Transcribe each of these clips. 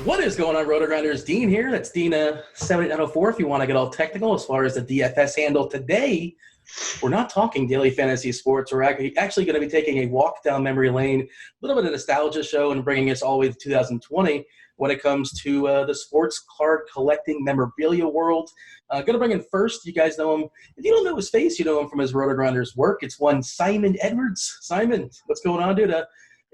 What is going on, RotoGrinders? Dean here. That's Dean 7904 if you want to get all technical as far as the DFS handle. Today, we're not talking daily fantasy sports. We're actually going to be taking a walk down memory lane, a little bit of a nostalgia show, and bringing us all the way to 2020 when it comes to the sports card collecting memorabilia world. Going to bring in first, you guys know him. If you don't know his face, you know him from his RotoGrinders work. It's one Simon Edwards. Simon, what's going on, dude?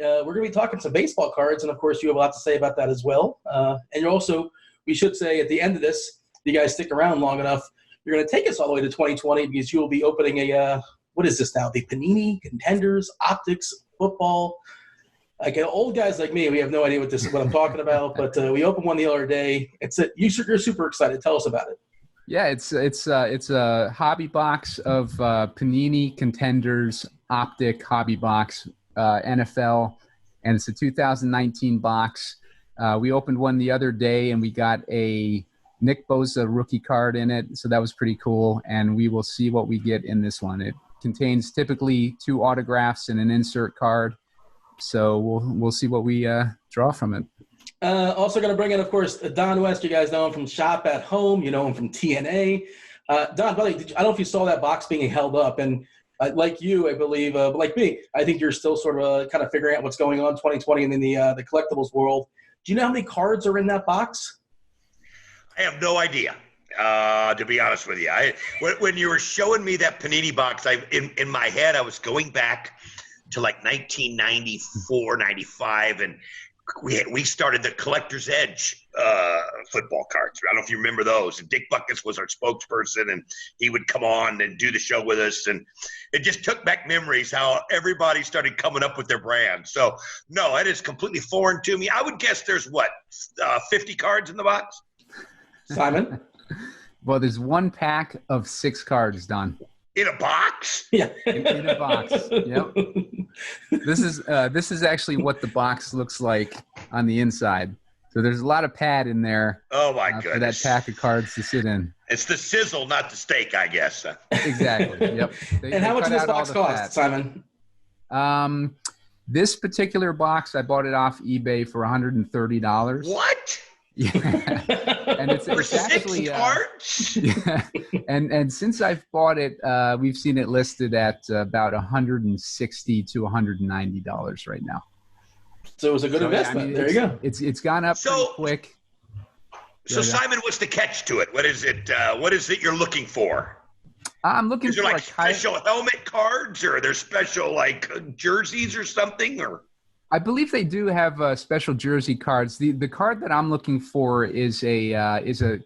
We're going to be talking some baseball cards, and, of course, you have a lot to say about that as well. And you're also, we should say at the end of this, if you guys stick around long enough, you're going to take us all the way to 2020 because you will be opening what is this now? The PANINI, Contenders, OPTICs, football. Like old guys like me, we have no idea what I'm talking about, but we opened one the other day. You're super excited. Tell us about it. Yeah, it's a hobby box of PANINI, Contenders, OPTIC hobby box. NFL, and it's a 2019 box. We opened one the other day, and we got a Nick Bosa rookie card in it, so that was pretty cool, and we will see what we get in this one. It contains typically 2 autographs and an insert card, so we'll see what we draw from it. Also going to bring in, of course, Don West. You guys know him from Shop at Home. You know him from TNA. Don, by the way, I don't know if you saw that box being held up, and like you, I believe, but like me, I think you're still sort of kind of figuring out what's going on in 2020 and in the collectibles world. Do you know how many cards are in that box? I have no idea, to be honest with you. When you were showing me that Panini box, in my head, I was going back to like 1994, 95, and we started the Collector's Edge football cards. I don't know if you remember those. And Dick Buckets was our spokesperson, and he would come on and do the show with us. And it just took back memories how everybody started coming up with their brand. So, no, that is completely foreign to me. I would guess there's, 50 cards in the box? Simon? Well, there's one pack of 6 cards, Don. In a box? Yeah. In a box. Yep. This is actually what the box looks like on the inside. So there's a lot of pad in there. Oh my goodness! For that pack of cards to sit in. It's the sizzle, not the steak, I guess. Exactly. Yep. And how much does this box cost, Simon? This particular box, I bought it off eBay for $130. What? Yeah, and it's actually 6 cards. Yeah, and since I've bought it, we've seen it listed at about $160 to $190 right now. So it was a good investment. I mean, there you go. It's gone up pretty quick. So Simon, what's the catch to it? What is it? What is it you're looking for? I'm looking for like special helmet cards, or are there special like jerseys or something, or? I believe they do have special jersey cards. The card that I'm looking for is a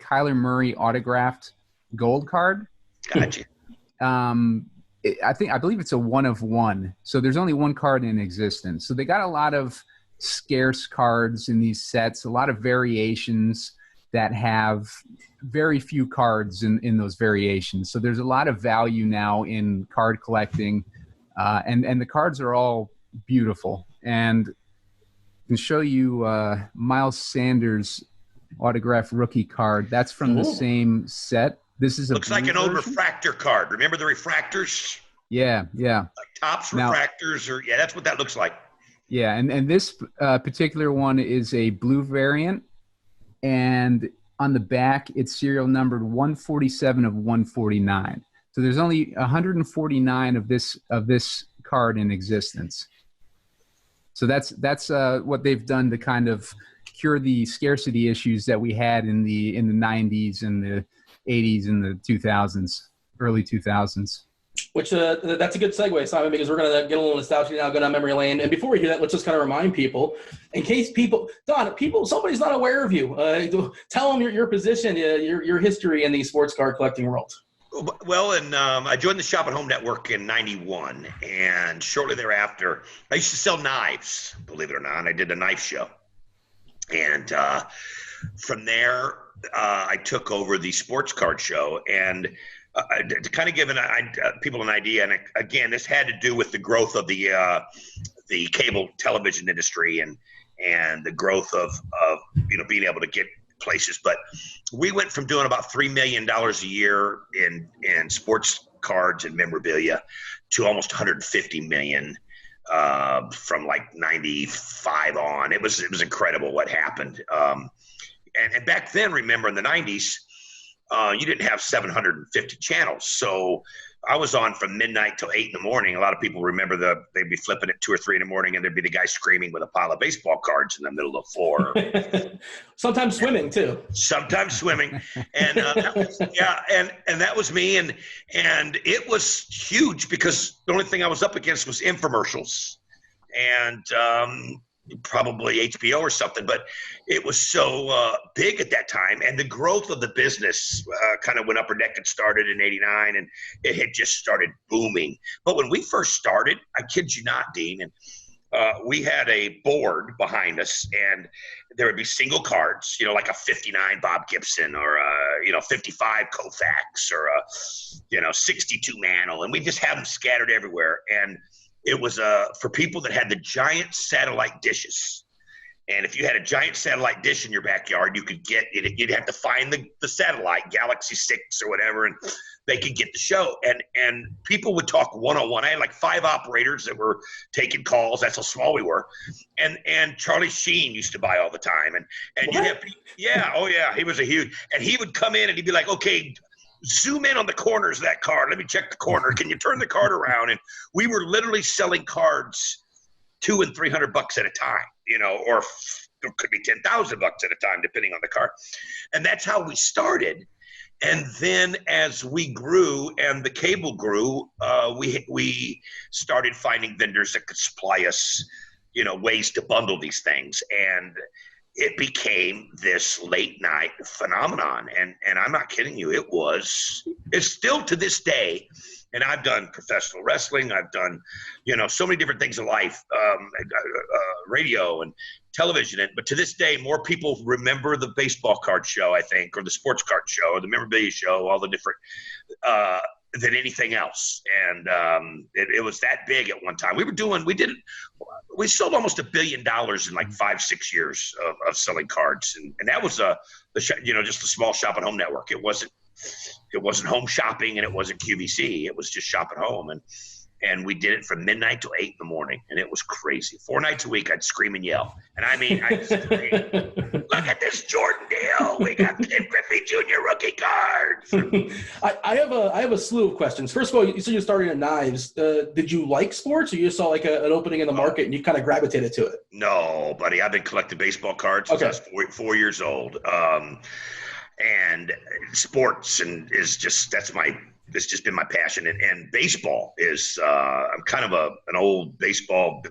Kyler Murray autographed gold card. Gotcha. I believe it's a 1 of 1. So there's only one card in existence. So they got a lot of scarce cards in these sets, a lot of variations that have very few cards in those variations. So there's a lot of value now in card collecting, and the cards are all beautiful. And I can show you Miles Sanders autographed rookie card. That's from the same set. This is looks like an old refractor card. Remember the refractors? Yeah. Like Topps refractors, or that's what that looks like. Yeah, and this particular one is a blue variant, and on the back it's serial numbered 147 of 149. So there's only 149 of this card in existence. So that's what they've done to kind of cure the scarcity issues that we had in the 90s and the 80s and the 2000s, early 2000s. Which that's a good segue, Simon, because we're going to get a little nostalgia now, go down memory lane. And before we do that, let's just kind of remind people, in case somebody's not aware of you, tell them your position, your history in the sports card collecting world. Well, and I joined the Shop at Home network in '91, and shortly thereafter, I used to sell knives, believe it or not. I did a knife show. And from there, I took over the sports card show, and to kind of give people an idea, and again, this had to do with the growth of the cable television industry and the growth of being able to get places. But we went from doing about $3 million a year in sports cards and memorabilia to almost $150 million from like 95 on. It was incredible what happened. And back then, remember in the 90s, you didn't have 750 channels. So I was on from midnight till 8 in the morning. A lot of people remember they'd be flipping at 2 or 3 in the morning, and there'd be the guy screaming with a pile of baseball cards in the middle of the floor. Sometimes swimming too. Sometimes swimming, and that was me, and it was huge because the only thing I was up against was infomercials, and probably HBO or something, but it was so big at that time, and the growth of the business kind of when Upper Deck had started in '89, and it had just started booming. But when we first started, I kid you not, Dean, and we had a board behind us, and there would be single cards, like a 59 Bob Gibson, or a 55 Koufax, or a 62 Mantle, and we just have them scattered everywhere. And it was for people that had the giant satellite dishes. And if you had a giant satellite dish in your backyard, you could get it. You'd have to find the satellite, Galaxy 6 or whatever, and they could get the show. And people would talk one-on-one. I had like 5 operators that were taking calls. That's how small we were. And Charlie Sheen used to buy all the time. And you have, he was a huge. And he would come in and he'd be like, okay, zoom in on the corners of that card. Let me check the corner. Can you turn the card around? And we were literally selling cards $200 and $300 at a time, or it could be $10,000 at a time, depending on the card. And that's how we started. And then as we grew and the cable grew, we started finding vendors that could supply us, ways to bundle these things. And it became this late night phenomenon. And I'm not kidding you. It's still to this day. And I've done professional wrestling. I've done, so many different things in life, radio and television. But to this day, more people remember the baseball card show, I think, or the sports card show, or the memorabilia show, all the different, than anything else. And it was that big at one time. We sold almost $1 billion in like 5-6 years of selling cards. And that was just a small shop and home network. It wasn't home shopping, and it wasn't QVC. It was just shop at home. And we did it from midnight till 8 in the morning, and it was crazy. 4 nights a week, I'd scream and yell. And I mean, I'd scream, look at this Jordan deal. We got Ken Griffey Jr. rookie cards. I have a slew of questions. First of all, you said you started in knives. Did you like sports, or you saw like an opening in the market and you kind of gravitated to it? No, buddy. I've been collecting baseball cards since I was 4 years old. And sports it's just been my passion. And baseball is, I'm kind of an old baseball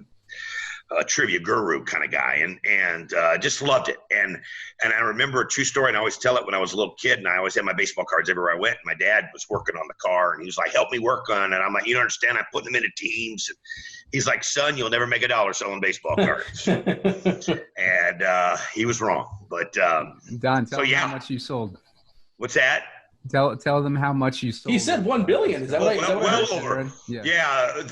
trivia guru kind of guy, and just loved it. And I remember a true story, and I always tell it when I was a little kid, and I always had my baseball cards everywhere I went. My dad was working on the car, and he was like, help me work on it. I'm like, you don't understand, I'm putting them into teams. And he's like, son, you'll never make $1 selling baseball cards. And he was wrong. But Don, tell them how much you sold. What's that? Tell them how much you sold. He said $1 billion. Is that right? Well over. Yeah,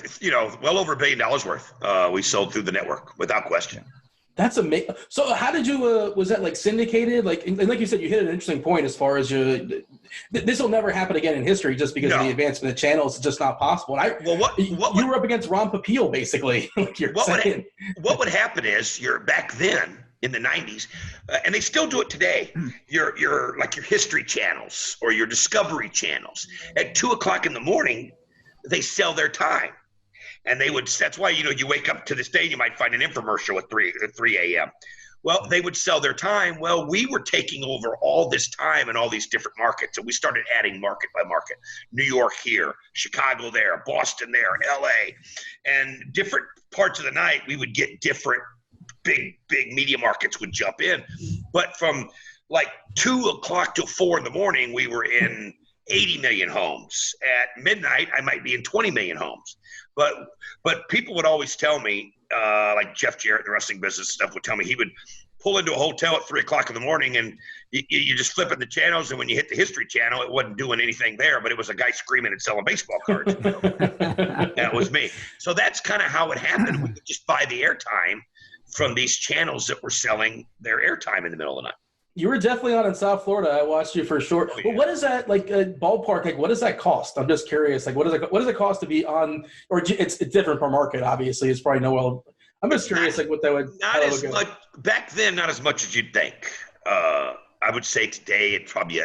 well over $1 billion worth. We sold through the network without question. Yeah. That's amazing. So how did you? Was that like syndicated? And like you said, you hit an interesting point as far as this will never happen again in history, just because of the advancement of channels. It's just not possible. You were up against Ron Popeil, basically. What would happen is back then in the 90s, and they still do it today. Your history channels or your discovery channels at 2:00 in the morning, they sell their time. And that's why, you wake up to this day, you might find an infomercial at 3 a.m. Well, they would sell their time. Well, we were taking over all this time in all these different markets. And we started adding market by market. New York here, Chicago there, Boston there, LA. And different parts of the night, we would get different big media markets would jump in. But from like 2:00 till 4 in the morning, we were in 80 million homes. At midnight, I might be in 20 million homes. But people would always tell me, like Jeff Jarrett in the wrestling business stuff would tell me, he would pull into a hotel at 3:00 in the morning, and you just flip in the channels, and when you hit the history channel, it wasn't doing anything there, but it was a guy screaming and selling baseball cards. That was me. So that's kind of how it happened. We could just buy the airtime from these channels that were selling their airtime in the middle of the night. You were definitely on in South Florida. I watched you for sure. Oh, yeah. But what is that like ballpark? Like, what does that cost? I'm just curious. Like, what does it cost to be on? Or it's different per market. Obviously, it's probably nowhere. I'm just curious, like, what that would. Not as much back then. Not as much as you'd think. I would say today it probably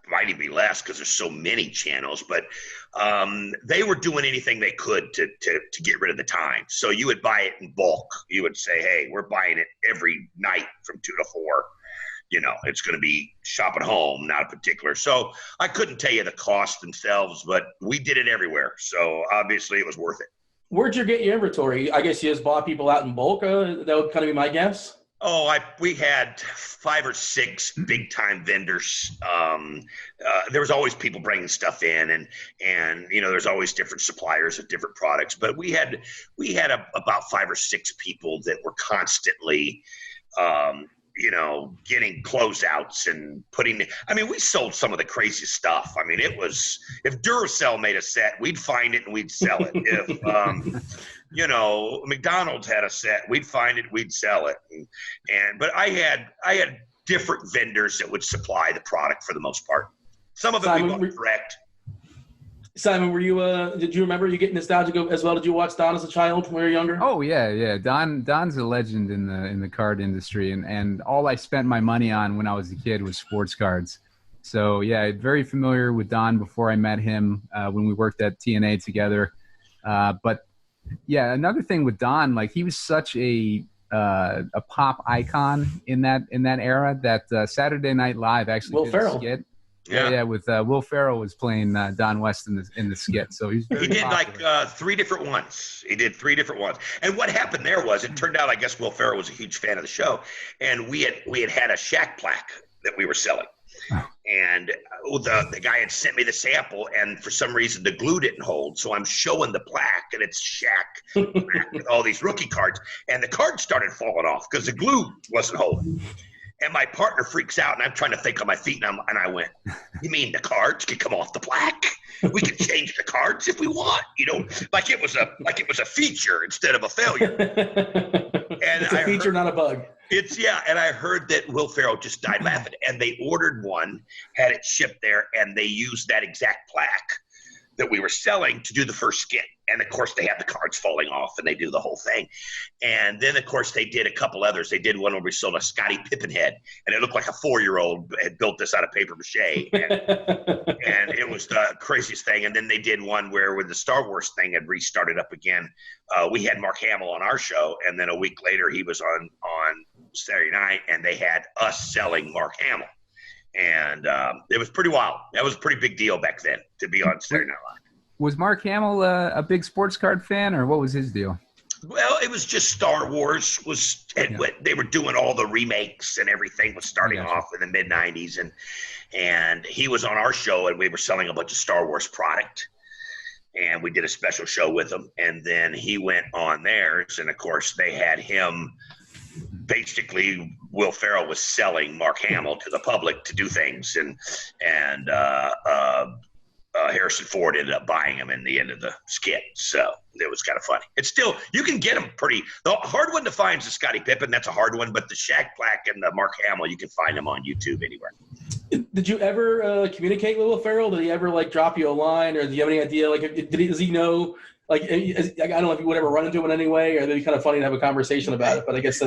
might even be less because there's so many channels. But they were doing anything they could to get rid of the time. So you would buy it in bulk. You would say, "Hey, we're buying it every night from 2 to 4." You know, it's going to be shop at home, not a particular. So I couldn't tell you the costs themselves, but we did it everywhere. So obviously it was worth it. Where'd you get your inventory? I guess you just bought people out in bulk. That would kind of be my guess. Oh, we had 5 or 6 big time vendors. There was always people bringing stuff in, and you know, there's always different suppliers of different products. But we had about 5 or 6 people that were constantly, you know, getting closeouts and we sold some of the craziest stuff. I mean, it was, if Duracell made a set, we'd find it and we'd sell it. If, you know, McDonald's had a set, we'd find it, we'd sell it. But I had different vendors that would supply the product for the most part. Some of it we bought direct. Simon, were you? Did you remember you getting nostalgic as well? Did you watch Don as a child when you were younger? Oh yeah. Don's a legend in the card industry, and all I spent my money on when I was a kid was sports cards. So yeah, very familiar with Don before I met him when we worked at TNA together. But yeah, another thing with Don, like he was such a pop icon in that era that Saturday Night Live actually Will Ferrell. Skit. Yeah, with Will Ferrell was playing Don West in the skit, so he did popular. Like 3 different ones. He did 3 different ones, and what happened there was it turned out I guess Will Ferrell was a huge fan of the show, and we had a Shaq plaque that we were selling, and the guy had sent me the sample, and for some reason the glue didn't hold, so I'm showing the plaque, and it's Shaq with all these rookie cards, and the cards started falling off because the glue wasn't holding. And my partner freaks out, and I'm trying to think on my feet, and I went, "You mean the cards can come off the plaque? We can change the cards if we want, you know, like it was a feature instead of a failure." And it's a feature, not a bug. And I heard that Will Ferrell just died laughing, and they ordered one, had it shipped there, and they used that exact plaque that we were selling to do the first skit. And of course they had the cards falling off and they do the whole thing. And then of course they did a couple others. They did one where we sold a Scottie Pippen head, and it looked like a 4-year-old had built this out of paper mache. And it was the craziest thing. And then they did one where when the Star Wars thing had restarted up again, we had Mark Hamill on our show. And then a week later he was on Saturday night, and they had us selling Mark Hamill. And it was pretty wild. That was a pretty big deal back then to be on Saturday Night Live. Was Mark Hamill a big sports card fan, or what was his deal? Well, it was just Star Wars they were doing all the remakes, and everything was starting off in the mid '90s, and he was on our show, and we were selling a bunch of Star Wars product, and we did a special show with him, and then he went on theirs, and of course they had him. Basically, Will Ferrell was selling Mark Hamill to the public to do things, and Harrison Ford ended up buying him in the end of the skit. So it was kind of funny. It's still, you can get them the hard one to find is the Scottie Pippen. That's a hard one, but the Shaq plaque and the Mark Hamill, you can find them on YouTube anywhere. Did you ever communicate with Will Ferrell? Did he ever drop you a line, or do you have any idea? Does he know? I don't know if you would ever run into him in any way, or it'd be kind of funny to have a conversation about it. But I guess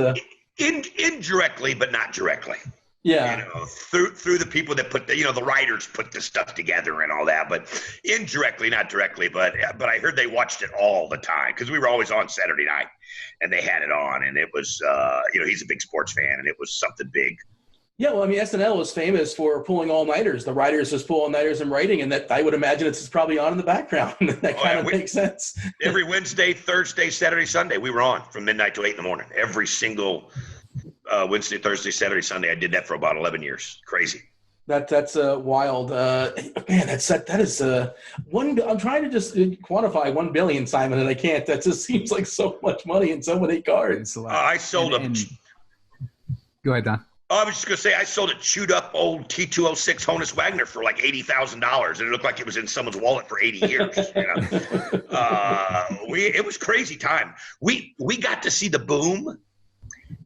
indirectly, but not directly. Yeah. You know, through the people that put the writers put this stuff together and all that, but indirectly, not directly. But I heard they watched it all the time because we were always on Saturday night, and they had it on, and it was he's a big sports fan, and it was something big. Yeah, well, I mean, SNL was famous for pulling all-nighters. The writers just pull all-nighters and writing, and that I would imagine it's probably on in the background. That kind of makes sense. Every Wednesday, Thursday, Saturday, Sunday, we were on from midnight to 8 in the morning. Every single Wednesday, Thursday, Saturday, Sunday. I did that for about 11 years. Crazy. That's wild. Man, that is one. I'm trying to just quantify 1 billion, Simon, and I can't. That just seems like so much money in so many cards. I sold them. Go ahead, Don. I was just going to say, I sold a chewed up old T206 Honus Wagner for like $80,000, and it looked like it was in someone's wallet for 80 years. It was crazy time. We got to see the boom,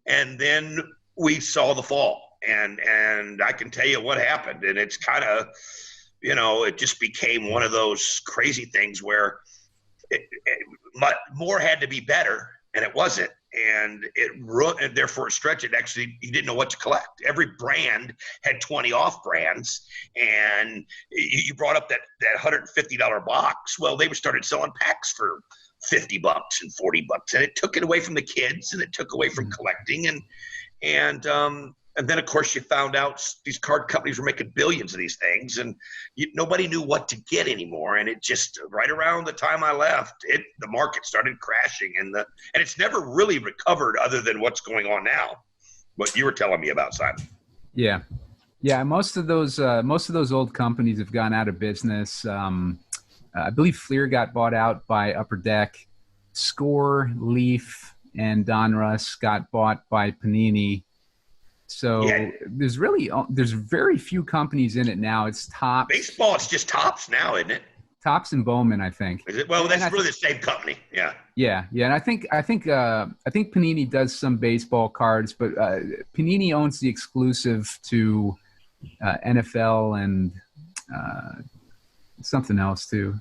and then we saw the fall. And I can tell you what happened. And it's kind of, it just became one of those crazy things where more had to be better, and it wasn't. And and therefore it stretched it. Actually, you didn't know what to collect. Every brand had 20 off brands, and you brought up that $150 box. Well, they started selling packs for $50 and $40, and it took it away from the kids, and it took away from collecting, and then, of course, you found out these card companies were making billions of these things, and nobody knew what to get anymore. And it just, right around the time I left, the market started crashing, and it's never really recovered other than what's going on now. What you were telling me about, Simon. Yeah. Most of those old companies have gone out of business. I believe Fleer got bought out by Upper Deck. Score, Leaf, and Donruss got bought by Panini. So there's very few companies in it now. It's Topps. Baseball, it's just Topps now, isn't it? Topps and Bowman, I think. Is it? Well, that's really the same company. Yeah. Yeah, and I think Panini does some baseball cards, but Panini owns the exclusive to NFL and something else too.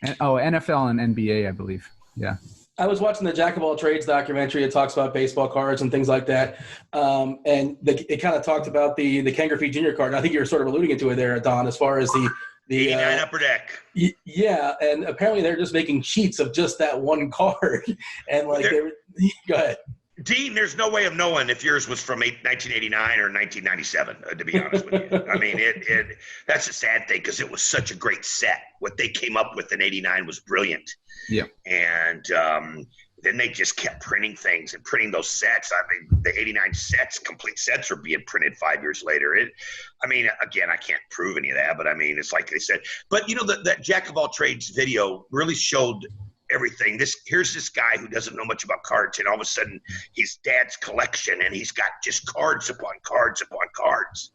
NFL and NBA, I believe. Yeah. I was watching the Jack of All Trades documentary. It talks about baseball cards and things like that. And it kind of talked about the Ken Griffey Jr. card. And I think you were sort of alluding to it there, Don, as far as the 89 Upper Deck. Yeah, and apparently they're just making sheets of just that one card. And go ahead. Dean, there's no way of knowing if yours was from 1989 or 1997, to be honest with you. I mean, that's a sad thing because it was such a great set. What they came up with in 89 was brilliant. Yeah. And then they just kept printing things and printing those sets. I mean, the 89 sets, complete sets, are being printed 5 years later. Again, I can't prove any of that, but I mean, it's like they said. But, that Jack of All Trades video really showed everything. Here's this guy who doesn't know much about cards, and all of a sudden his dad's collection, and he's got just cards upon cards upon cards,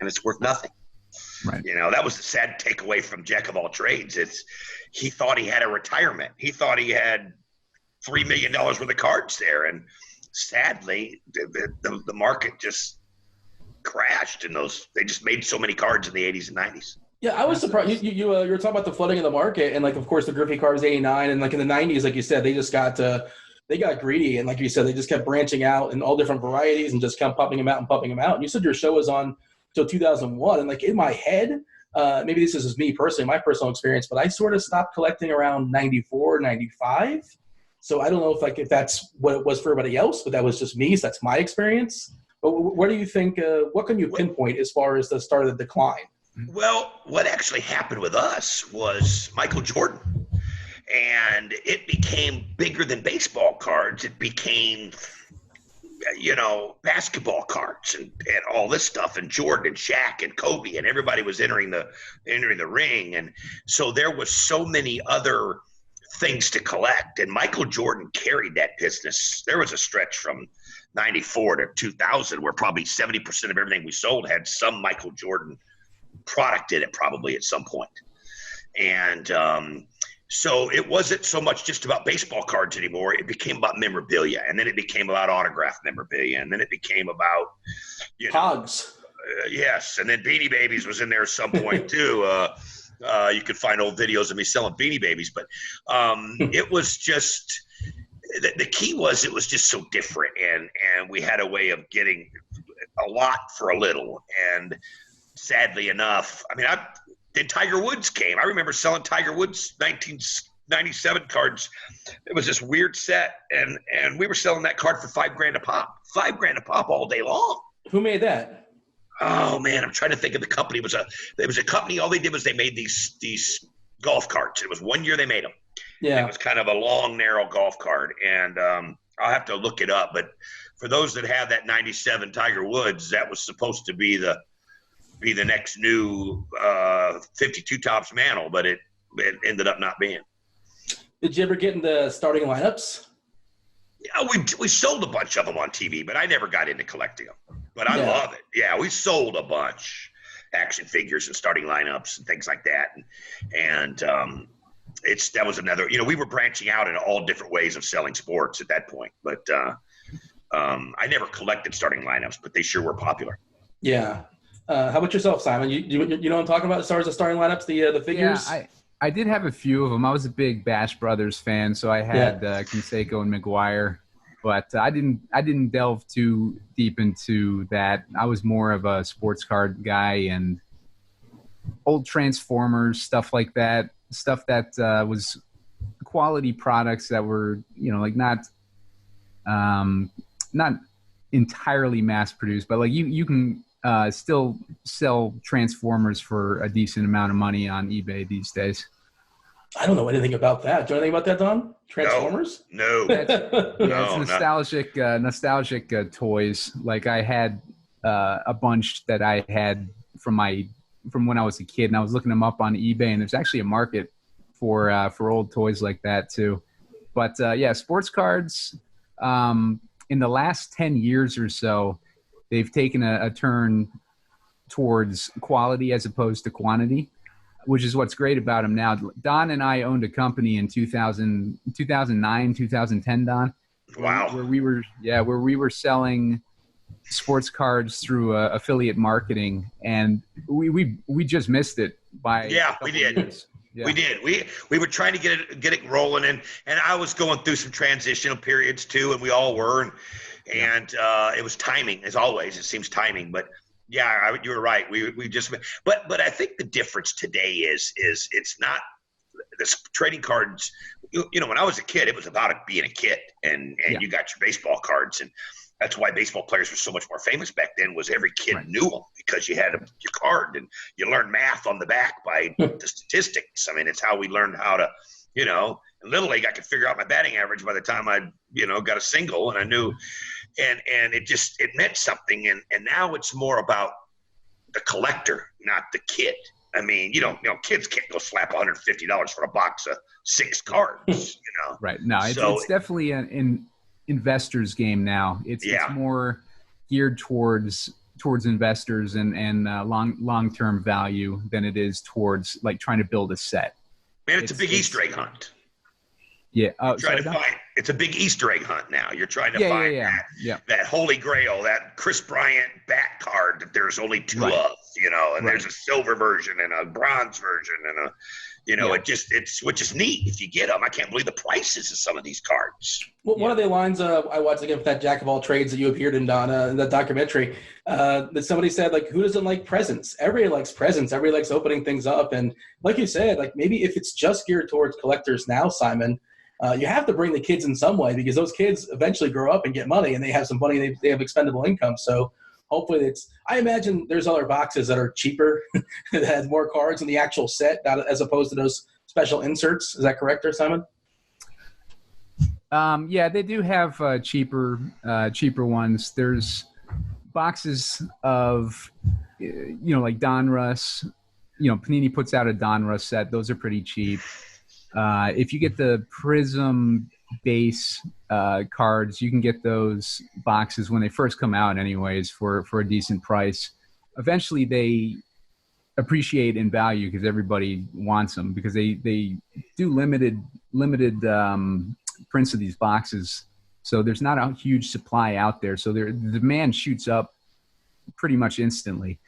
and it's worth nothing. Right. That was the sad takeaway from Jack of All Trades. He thought he had a retirement. He thought he had $3 million worth of cards there, and sadly the market just crashed, and they just made so many cards in the 80s and 90s. Yeah, I was surprised. You were talking about the flooding of the market, and of course the Griffey card was 89, and in the 90s, like you said, they just got greedy, and like you said, they just kept branching out in all different varieties and just kept popping them out. And you said your show was on till 2001, and in my head, maybe this is just me personally, my personal experience, but I sort of stopped collecting around 94, 95. So I don't know if that's what it was for everybody else, but that was just me. So that's my experience. But what do you think? What can you pinpoint as far as the start of the decline? Well, what actually happened with us was Michael Jordan, and it became bigger than baseball cards. It became, basketball cards and all this stuff, and Jordan and Shaq and Kobe, and everybody was entering the ring. And so there was so many other things to collect, and Michael Jordan carried that business. There was a stretch from 94 to 2000 where probably 70% of everything we sold had some Michael Jordan product in it, probably at some point. And so it wasn't so much just about baseball cards anymore. It became about memorabilia, and then it became about autographed memorabilia, and then it became about Pogs. Yes, and then Beanie Babies was in there at some point too. You could find old videos of me selling Beanie Babies, but it was just the key was it was just so different, and we had a way of getting a lot for a little. And sadly enough, then Tiger Woods came. I remember selling Tiger Woods 1997 cards. It was this weird set, and we were selling that card for $5,000 a pop. $5,000 a pop all day long. Who made that? Oh man, I'm trying to think of the company. It was a company. All they did was they made these golf carts. It was 1 year they made them. Yeah, it was kind of a long, narrow golf card, and I'll have to look it up. But for those that have that 97 Tiger Woods, that was supposed to be the next new 52 Topps mantle, but it ended up not being. Did you ever get into starting lineups? Yeah, we sold a bunch of them on TV, but I never got into collecting them. But I love it. Yeah, we sold a bunch, action figures and starting lineups and things like that. And that was another. We were branching out in all different ways of selling sports at that point. But I never collected starting lineups, but they sure were popular. Yeah. How about yourself, Simon? You know what I'm talking about as far as the starting lineups, the figures? Yeah, I did have a few of them. I was a big Bash Brothers fan, so I had Canseco and McGuire, but I didn't delve too deep into that. I was more of a sports card guy and old Transformers, stuff like that, stuff that was quality products that were, like not entirely mass produced, but like you can still sell Transformers for a decent amount of money on eBay these days. I don't know anything about that. Do you know anything about that, Don? Transformers? No. It's nostalgic toys. Like I had a bunch that I had from when I was a kid, and I was looking them up on eBay, and there's actually a market for old toys like that too. But sports cards in the last 10 years or so, they've taken a turn towards quality as opposed to quantity, which is what's great about them now. Don and I owned a company in 2009, 2010, Don. Wow. Where we were selling sports cards through affiliate marketing, and we just missed it by we did. Years. Yeah. We did. We were trying to get it rolling, and I was going through some transitional periods too, and we all were, and it was timing as always. It seems timing, but you were right. We just but I think the difference today is it's not this trading cards. When I was a kid, it was about being a kid, and you got your baseball cards, and that's why baseball players were so much more famous back then. Was every kid knew them because you had your card, and you learned math on the back by the statistics. I mean, it's how we learned how to, in Little League, I could figure out my batting average by the time I, got a single, and I knew, and it meant something. And now it's more about the collector, not the kid. I mean, kids can't go slap $150 for a box of 6 cards, Right. No, it's definitely an investor's game now. It's more geared towards investors and long-term value than it is towards like trying to build a set. Man, it's a big Easter egg hunt. Yeah. It's a big Easter egg hunt now. You're trying to find that holy grail, that Chris Bryant bat card that there's only 2 of, and there's a silver version and a bronze version and which is neat if you get them. I can't believe the prices of some of these cards. Well, one of the lines I watched again with that Jack of all trades that you appeared in, Donna, in that documentary, that somebody said, like, who doesn't like presents? Everybody likes presents. Everybody likes opening things up. And like you said, like maybe if it's just geared towards collectors now, Simon, you have to bring the kids in some way because those kids eventually grow up and get money and they have some money. They have expendable income. So hopefully I imagine there's other boxes that are cheaper that has more cards in the actual set as opposed to those special inserts. Is that correct there, Simon? They do have cheaper ones. There's boxes of, like Donruss. Panini puts out a Donruss set. Those are pretty cheap. If you get the Prism base cards, you can get those boxes when they first come out anyways for a decent price. Eventually they appreciate in value because everybody wants them because they do limited prints of these boxes. So there's not a huge supply out there. So the demand shoots up pretty much instantly.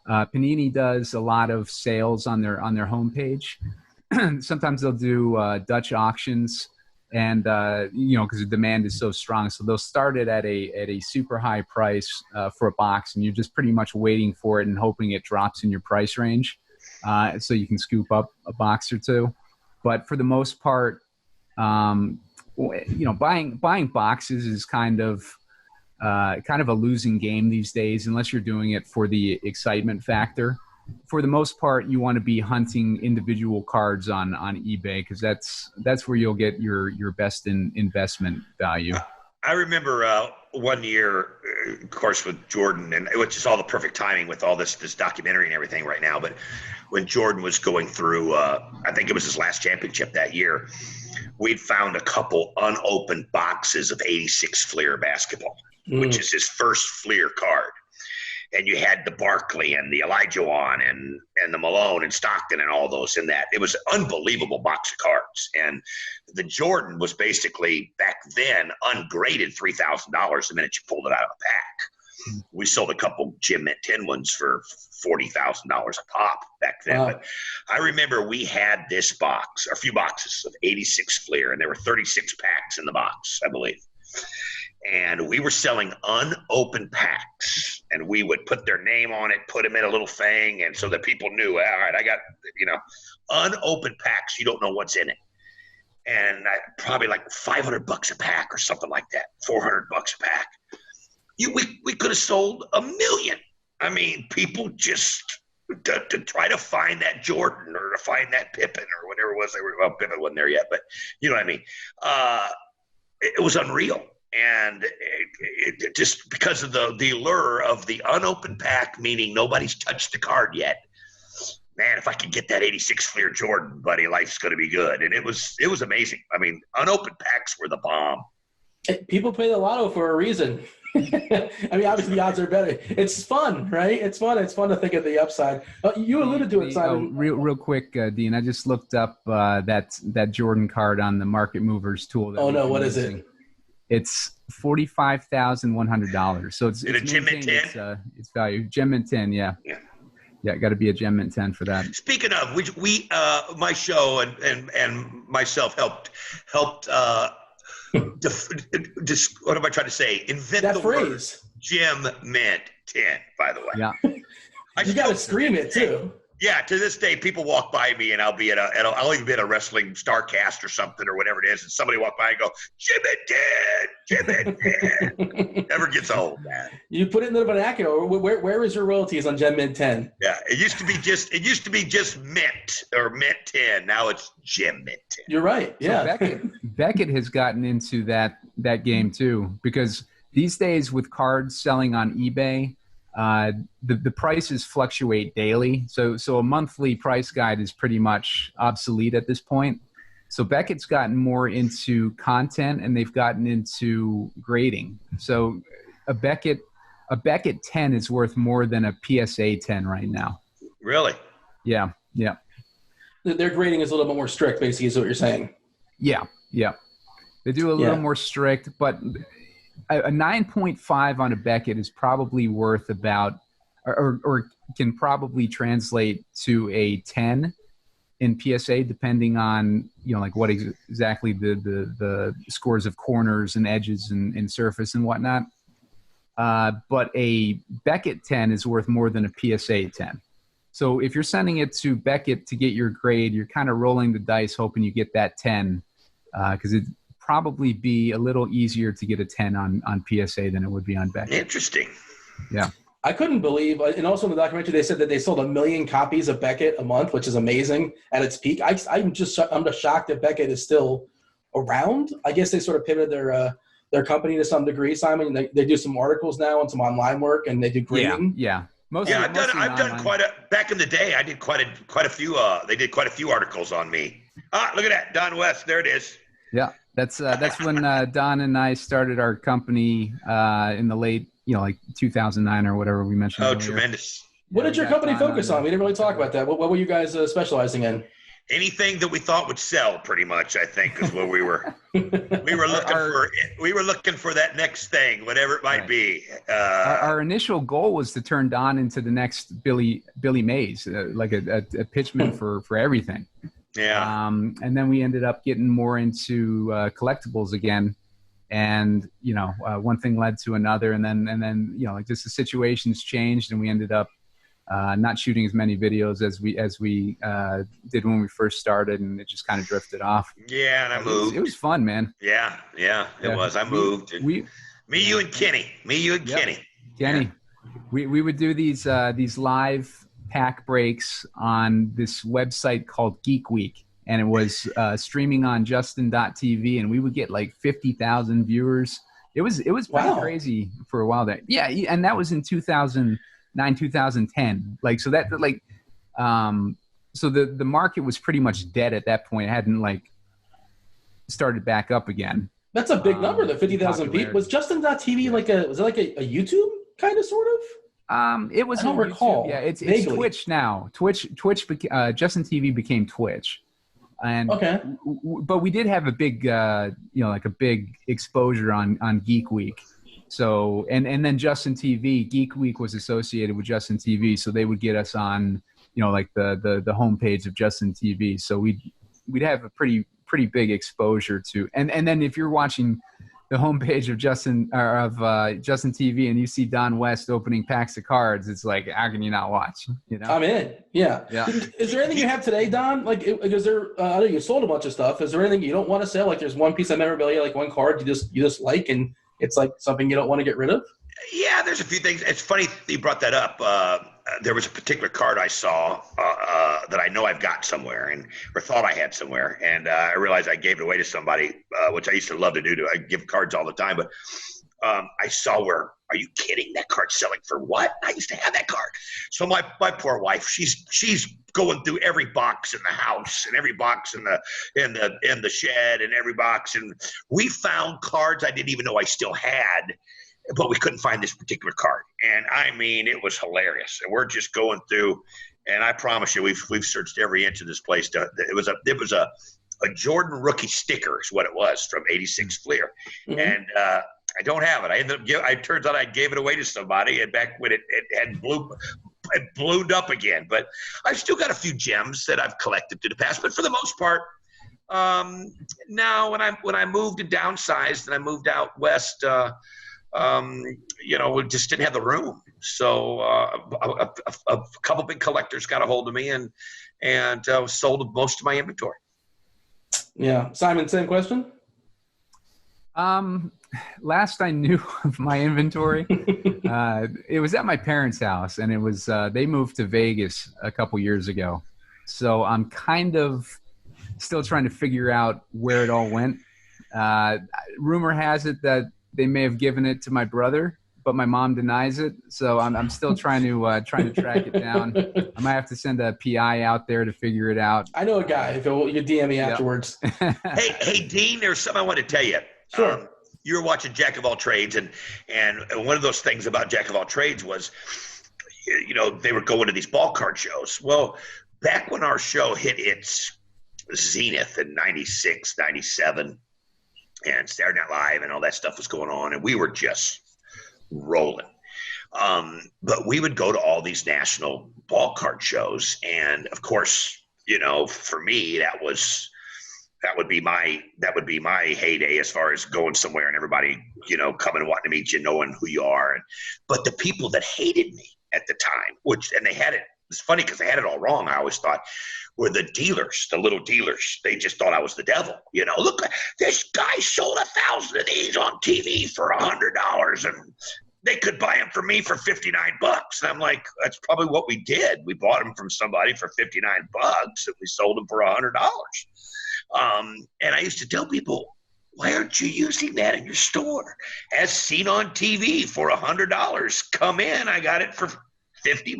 Panini does a lot of sales on their homepage. Sometimes they'll do Dutch auctions, and because the demand is so strong, so they'll start it at a super high price for a box, and you're just pretty much waiting for it and hoping it drops in your price range, so you can scoop up a box or two. But for the most part, buying boxes is kind of a losing game these days, unless you're doing it for the excitement factor. For the most part, you want to be hunting individual cards on eBay because that's where you'll get your best investment value. I remember one year, of course, with Jordan, and which is all the perfect timing with all this documentary and everything right now. But when Jordan was going through, I think it was his last championship that year, we'd found a couple unopened boxes of 86 Fleer basketball, which is his first Fleer card. And you had the Barkley and the Elijah and the Malone and Stockton and all those in that. It was an unbelievable box of cards. And the Jordan was basically, back then, ungraded $3,000 the minute you pulled it out of the pack. We sold a couple Gem Mint 10 ones for $40,000 a pop back then. Wow. But I remember we had this box, or a few boxes of 86 Fleer, and there were 36 packs in the box, I believe. And we were selling unopened packs, and we would put their name on it, put them in a little thing, and so that people knew, all right, I got, unopened packs. You don't know what's in it. And probably like $500 a pack or something like that, $400 a pack. We could have sold 1 million. I mean, people just to try to find that Jordan or to find that Pippen or whatever it was. Well, Pippen wasn't there yet, but you know what I mean. It was unreal. And it just because of the allure of the unopened pack, meaning nobody's touched the card yet. Man, if I could get that 86 Fleer Jordan, buddy, life's going to be good. And it was amazing. I mean, unopened packs were the bomb. People play the lotto for a reason. I mean, obviously the odds are better. It's fun, right? It's fun. It's fun to think of the upside. You alluded to it, Simon. Real quick, Dean. I just looked up that Jordan card on the Market Movers tool. Oh no, what is it? It's $45,100. So it's a Gem Mint 10. Its value. Gem Mint 10, yeah. Yeah, got to be a Gem Mint 10 for that. Speaking of, we my show and myself helped just what am I trying to say? Invent that the phrase. Word Gem Mint 10. By the way, yeah. You got to scream it too. Yeah, to this day, people walk by me, and I'll even be at a wrestling Starcast or something or whatever it is, and somebody walk by and go, Gem Mint 10. Never gets old, man. You put it in the vernacular. Where is your royalties on Gem Mint 10? Yeah, it used to be just Mint or Mint 10. Now it's Gem Mint 10. You're right. Yeah. So Beckett has gotten into that game too, because these days with cards selling on eBay, the prices fluctuate daily. So a monthly price guide is pretty much obsolete at this point. So Beckett's gotten more into content, and they've gotten into grading. So a Beckett 10 is worth more than a PSA 10 right now. Really? Yeah. Their grading is a little bit more strict, basically, is what you're saying. Yeah. They do a little more strict, but a 9.5 on a Beckett is probably worth about, or can probably translate to a 10 in PSA, depending on, like what exactly the scores of corners and edges and surface and whatnot. But a Beckett 10 is worth more than a PSA 10. So if you're sending it to Beckett to get your grade, you're kind of rolling the dice, hoping you get that 10, because it'd probably be a little easier to get a 10 on PSA than it would be on Beckett. Interesting. Yeah. I couldn't believe, and also in the documentary, they said that they sold 1 million copies of Beckett a month, which is amazing at its peak. I'm just shocked that Beckett is still around. I guess they sort of pivoted their company to some degree, Simon. They do some articles now and some online work, and they do grading. Yeah. I've done quite a. Back in the day, I did quite a few. They did quite a few articles on me. Look at that, Don West. There it is. Yeah, that's when Don and I started our company in the late, like 2009 or whatever we mentioned. Oh, earlier. Tremendous. What did your company focus on? We didn't really talk about that. What were you guys specializing in? Anything that we thought would sell, pretty much, I think, is what we were. We were looking for that next thing, whatever it might be. Our initial goal was to turn Don into the next Billy Mays, like a pitchman for everything. Yeah. And then we ended up getting more into collectibles again, and one thing led to another, and then like just the situations changed, and we ended up not shooting as many videos as we did when we first started, and it just kind of drifted off. Yeah, and I moved. It was fun, man. Yeah, it was. I moved. You and Kenny. Kenny. Kenny. We would do these live pack breaks on this website called Geek Week, and it was streaming on Justin.tv, and we would get like 50,000 viewers. It was pretty crazy for a while there. Yeah, and that was in 2009, 2010. So the market was pretty much dead at that point. It hadn't started back up again. That's a big number, the 50,000 people. Was Justin.tv was it like a YouTube kind of sort of? It was. I don't recall. Yeah, it's vaguely. Twitch now. Twitch. Justin TV became Twitch, and okay. But we did have a big, like a big exposure on Geek Week, So, and then Justin TV, Geek Week was associated with Justin TV. So they would get us on, like the homepage of Justin TV. So we'd have a pretty big exposure to, and then if you're watching the homepage of Justin TV and you see Don West opening packs of cards, it's like, how can you not watch? I'm in. Yeah. Is there anything you have today, Don? Like, is there? I know you sold a bunch of stuff. Is there anything you don't want to sell? Like, there's one piece of memorabilia, like one card you just like, and it's like something you don't want to get rid of? Yeah, there's a few things. It's funny you brought that up. There was a particular card I saw that I know I've got somewhere or thought I had somewhere, and I realized I gave it away to somebody, which I used to love to do. I give cards all the time, but I saw where, are you kidding? That card's selling for what? I used to have that card. So my poor wife, she's going through every box in the house and every box in the shed and every box, and we found cards I didn't even know I still had. But we couldn't find this particular card, and I mean, it was hilarious. And we're just going through, and I promise you, we've searched every inch of this place. It was a Jordan rookie sticker, is what it was, from '86 Fleer, and I don't have it. It turns out I gave it away to somebody, and back when it had ballooned up again. But I've still got a few gems that I've collected through the past. But for the most part, now when I moved and downsized and I moved out west. We just didn't have the room. So a couple big collectors got a hold of me and sold most of my inventory. Yeah. Simon, same question? Last I knew of my inventory, it was at my parents' house, and it was they moved to Vegas a couple years ago. So I'm kind of still trying to figure out where it all went. Rumor has it that they may have given it to my brother, but my mom denies it. So I'm still trying to track it down. I might have to send a PI out there to figure it out. I know a guy. If you could DM me afterwards. Hey, Dean, there's something I want to tell you. Sure. You were watching Jack of All Trades, and one of those things about Jack of All Trades was, they were going to these ball card shows. Well, back when our show hit its zenith in 96, 97, and Saturday Night Live and all that stuff was going on, and we were just rolling. But we would go to all these national ball card shows, and of course, for me, that would be my heyday as far as going somewhere and everybody, coming and wanting to meet you, knowing who you are. But the people that hated me at the time, and they had it. It's funny because they had it all wrong. I always thought were the dealers, the little dealers. They just thought I was the devil. Look, this guy sold 1,000 of these on TV for $100, and they could buy them for me for $59. And I'm like, that's probably what we did. We bought them from somebody for $59, and we sold them for $100. And I used to tell people, why aren't you using that in your store? As seen on TV for $100. Come in, I got it for $50,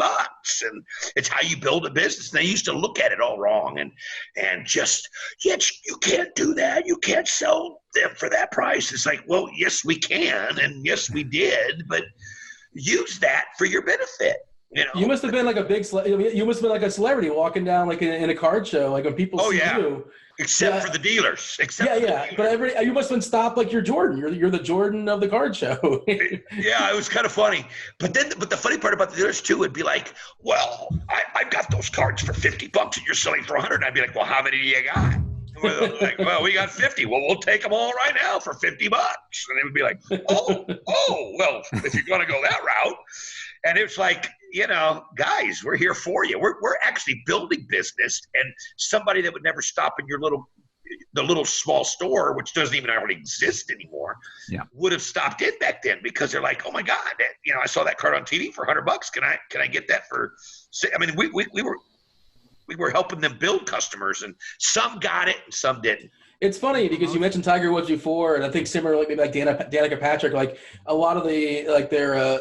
and it's how you build a business. And they used to look at it all wrong and just, yes, you can't do that. You can't sell them for that price. It's like, well, yes, we can, and yes, we did, but use that for your benefit. You must have been like you must have been like a celebrity walking down like in a card show, like when people see you. Except for the dealers. But you must have been stopped like you're Jordan. You're the Jordan of the card show. Yeah, it was kind of funny. But the funny part about the dealers too would be like, well, I've got those cards for $50 and you're selling for $100. And I'd be like, well, how many do you got? Like, well, we got 50. Well, we'll take them all right now for $50. And they would be like, oh, well, if you're going to go that route. And it's like, guys, we're here for you. We're actually building business, and somebody that would never stop in the little small store, which doesn't even already exist anymore, would have stopped in back then because they're like, oh my God, I saw that card on TV for $100. Can I get that for? I mean, we were helping them build customers, and some got it and some didn't. It's funny because you mentioned Tiger Woods before, and I think similar, like maybe like Danica Patrick, like a lot of a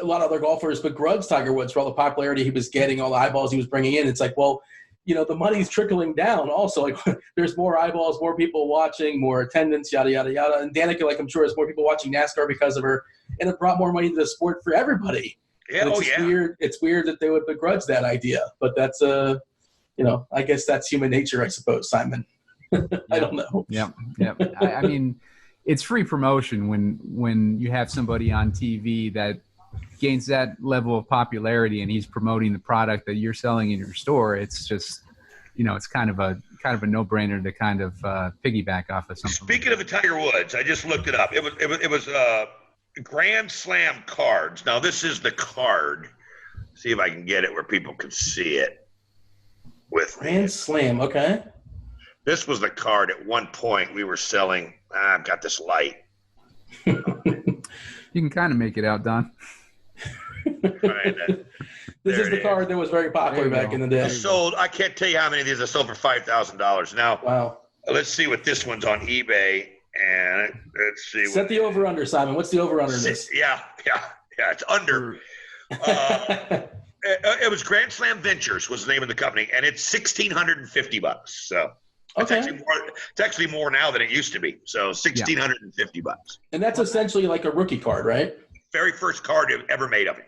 lot of other golfers begrudged Tiger Woods for all the popularity he was getting, all the eyeballs he was bringing in. It's like, well, the money's trickling down. Also, like there's more eyeballs, more people watching, more attendance, yada yada yada. And Danica, like I'm sure, has more people watching NASCAR because of her, and it brought more money to the sport for everybody. Yeah, weird. It's weird that they would begrudge that idea, but that's I guess that's human nature, I suppose, Simon. I don't know. Yeah. I mean, it's free promotion when you have somebody on TV that gains that level of popularity and he's promoting the product that you're selling in your store. It's just, it's kind of a no-brainer to kind of piggyback off of something. Speaking of the Tiger Woods, I just looked it up. It was Grand Slam cards. Now this is the card. See if I can get it where people can see it. With Grand Slam, okay. This was the card at one point we were selling. I've got this light. You can kind of make it out, Don. This is the card that was very popular back in the day. I can't tell you how many of these I sold for $5,000. Now, wow. Let's see what this one's on eBay. And let's see. Set the over-under, Simon. What's the over-under in this? Yeah. It's under. It was Grand Slam Ventures was the name of the company, and it's $1,650. So okay. It's actually more now than it used to be. So $1,650. And that's essentially like a rookie card, right? Very first card ever made of it.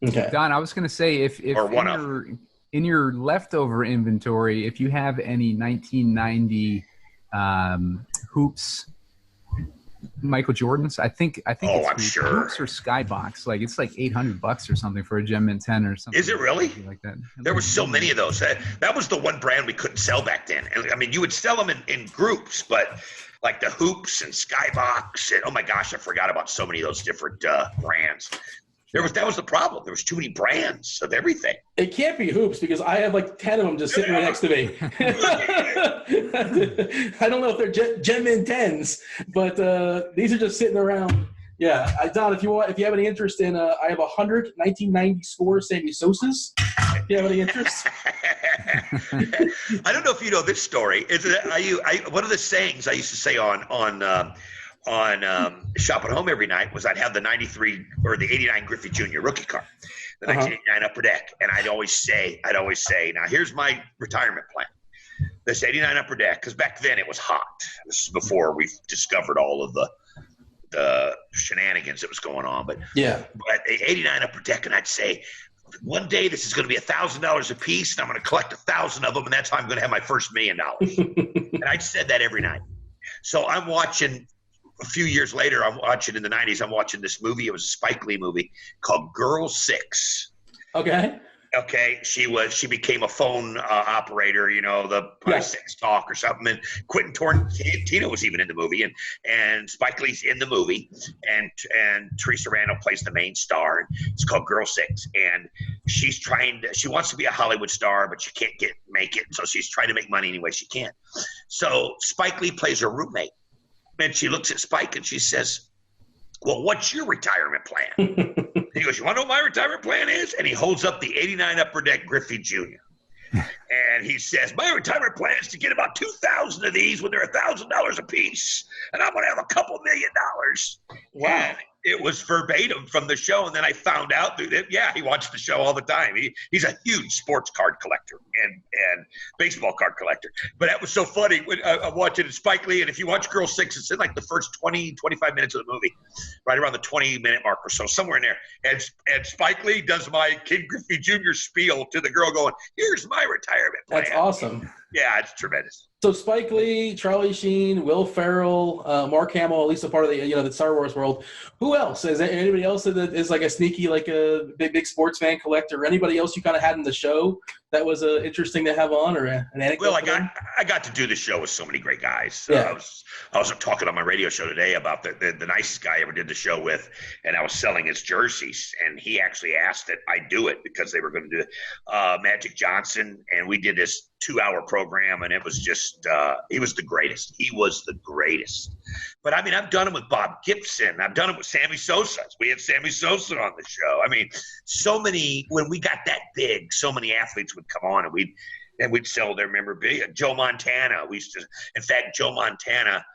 Okay. Don, I was going to say if in your leftover inventory, if you have any 1990 hoops, Michael Jordans, I think it's I'm sure. hoops or Skybox. Like it's like $800 or something for a Gem Mint 10 or something. Is it really? Like that. There were so many of those. That was the one brand we couldn't sell back then. And I mean, you would sell them in groups, but like the hoops and Skybox and oh my gosh, I forgot about so many of those different brands. That was the problem. There was too many brands of everything. It can't be hoops because I have like 10 of them just sitting right next to me. I don't know if they're Gem Mint 10s, but these are just sitting around. Yeah, Don, if you have any interest in, I have 100 1990 score Sammy Sosas. If you have any interest. I don't know if you know this story. One of the sayings I used to say on Shop at Home every night was I'd have the 93 or the 89 Griffey Jr. rookie card, the 1989 Upper Deck. And I'd always say, now here's my retirement plan. This 89 Upper Deck, because back then it was hot. This is before we discovered all of the shenanigans that was going on. But the 89 Upper Deck, and I'd say, one day this is going to be $1,000 a piece, and I'm going to collect 1,000 of them, and that's how I'm going to have my first $1 million. And I said that every night. So I'm watching. A few years later, I'm watching in the 90s, I'm watching this movie. It was a Spike Lee movie called Girl 6. Okay. She became a phone operator, the sex talk or something. And Quentin Tarantino was even in the movie, and Spike Lee's in the movie, and Teresa Randall plays the main star. And it's called Girl 6, and she wants to be a Hollywood star, but she can't make it. So she's trying to make money any way she can. So Spike Lee plays her roommate. And she looks at Spike and she says, well, what's your retirement plan? He goes, you want to know what my retirement plan is? And he holds up the 89 Upper Deck Griffey Jr. And he says, my retirement plan is to get about 2,000 of these when they're $1,000 a piece. And I'm going to have a couple $1 million. Wow. And it was verbatim from the show. And then I found out that, he watched the show all the time. He's a huge sports card collector and baseball card collector. But that was so funny. When I'm watching Spike Lee, and if you watch Girl 6, it's in like the first 20, 25 minutes of the movie, right around the 20-minute mark or so, somewhere in there. And Spike Lee does my Ken Griffey Jr. spiel to the girl going, here's my retirement plan. That's awesome. Yeah, it's tremendous. So Spike Lee, Charlie Sheen, Will Ferrell, Mark Hamill, at least a part of the Star Wars world. Who else? Is there anybody else that is like a sneaky, like a big sports fan collector? Anybody else you kind of had in the show that was interesting to have on, or an anecdote? Well, I got to do the show with so many great guys. Yeah. I was talking on my radio show today about the nicest guy I ever did the show with, and I was selling his jerseys, and he actually asked that I do it because they were going to do Magic Johnson, and we did this 2-hour program, and it was just he was the greatest. He was the greatest. But I mean, I've done it with Bob Gibson. I've done it with Sammy Sosa. We had Sammy Sosa on the show. I mean, so many, when we got that big, so many athletes would come on, and we'd sell their memorabilia. Joe Montana. In fact, Joe Montana,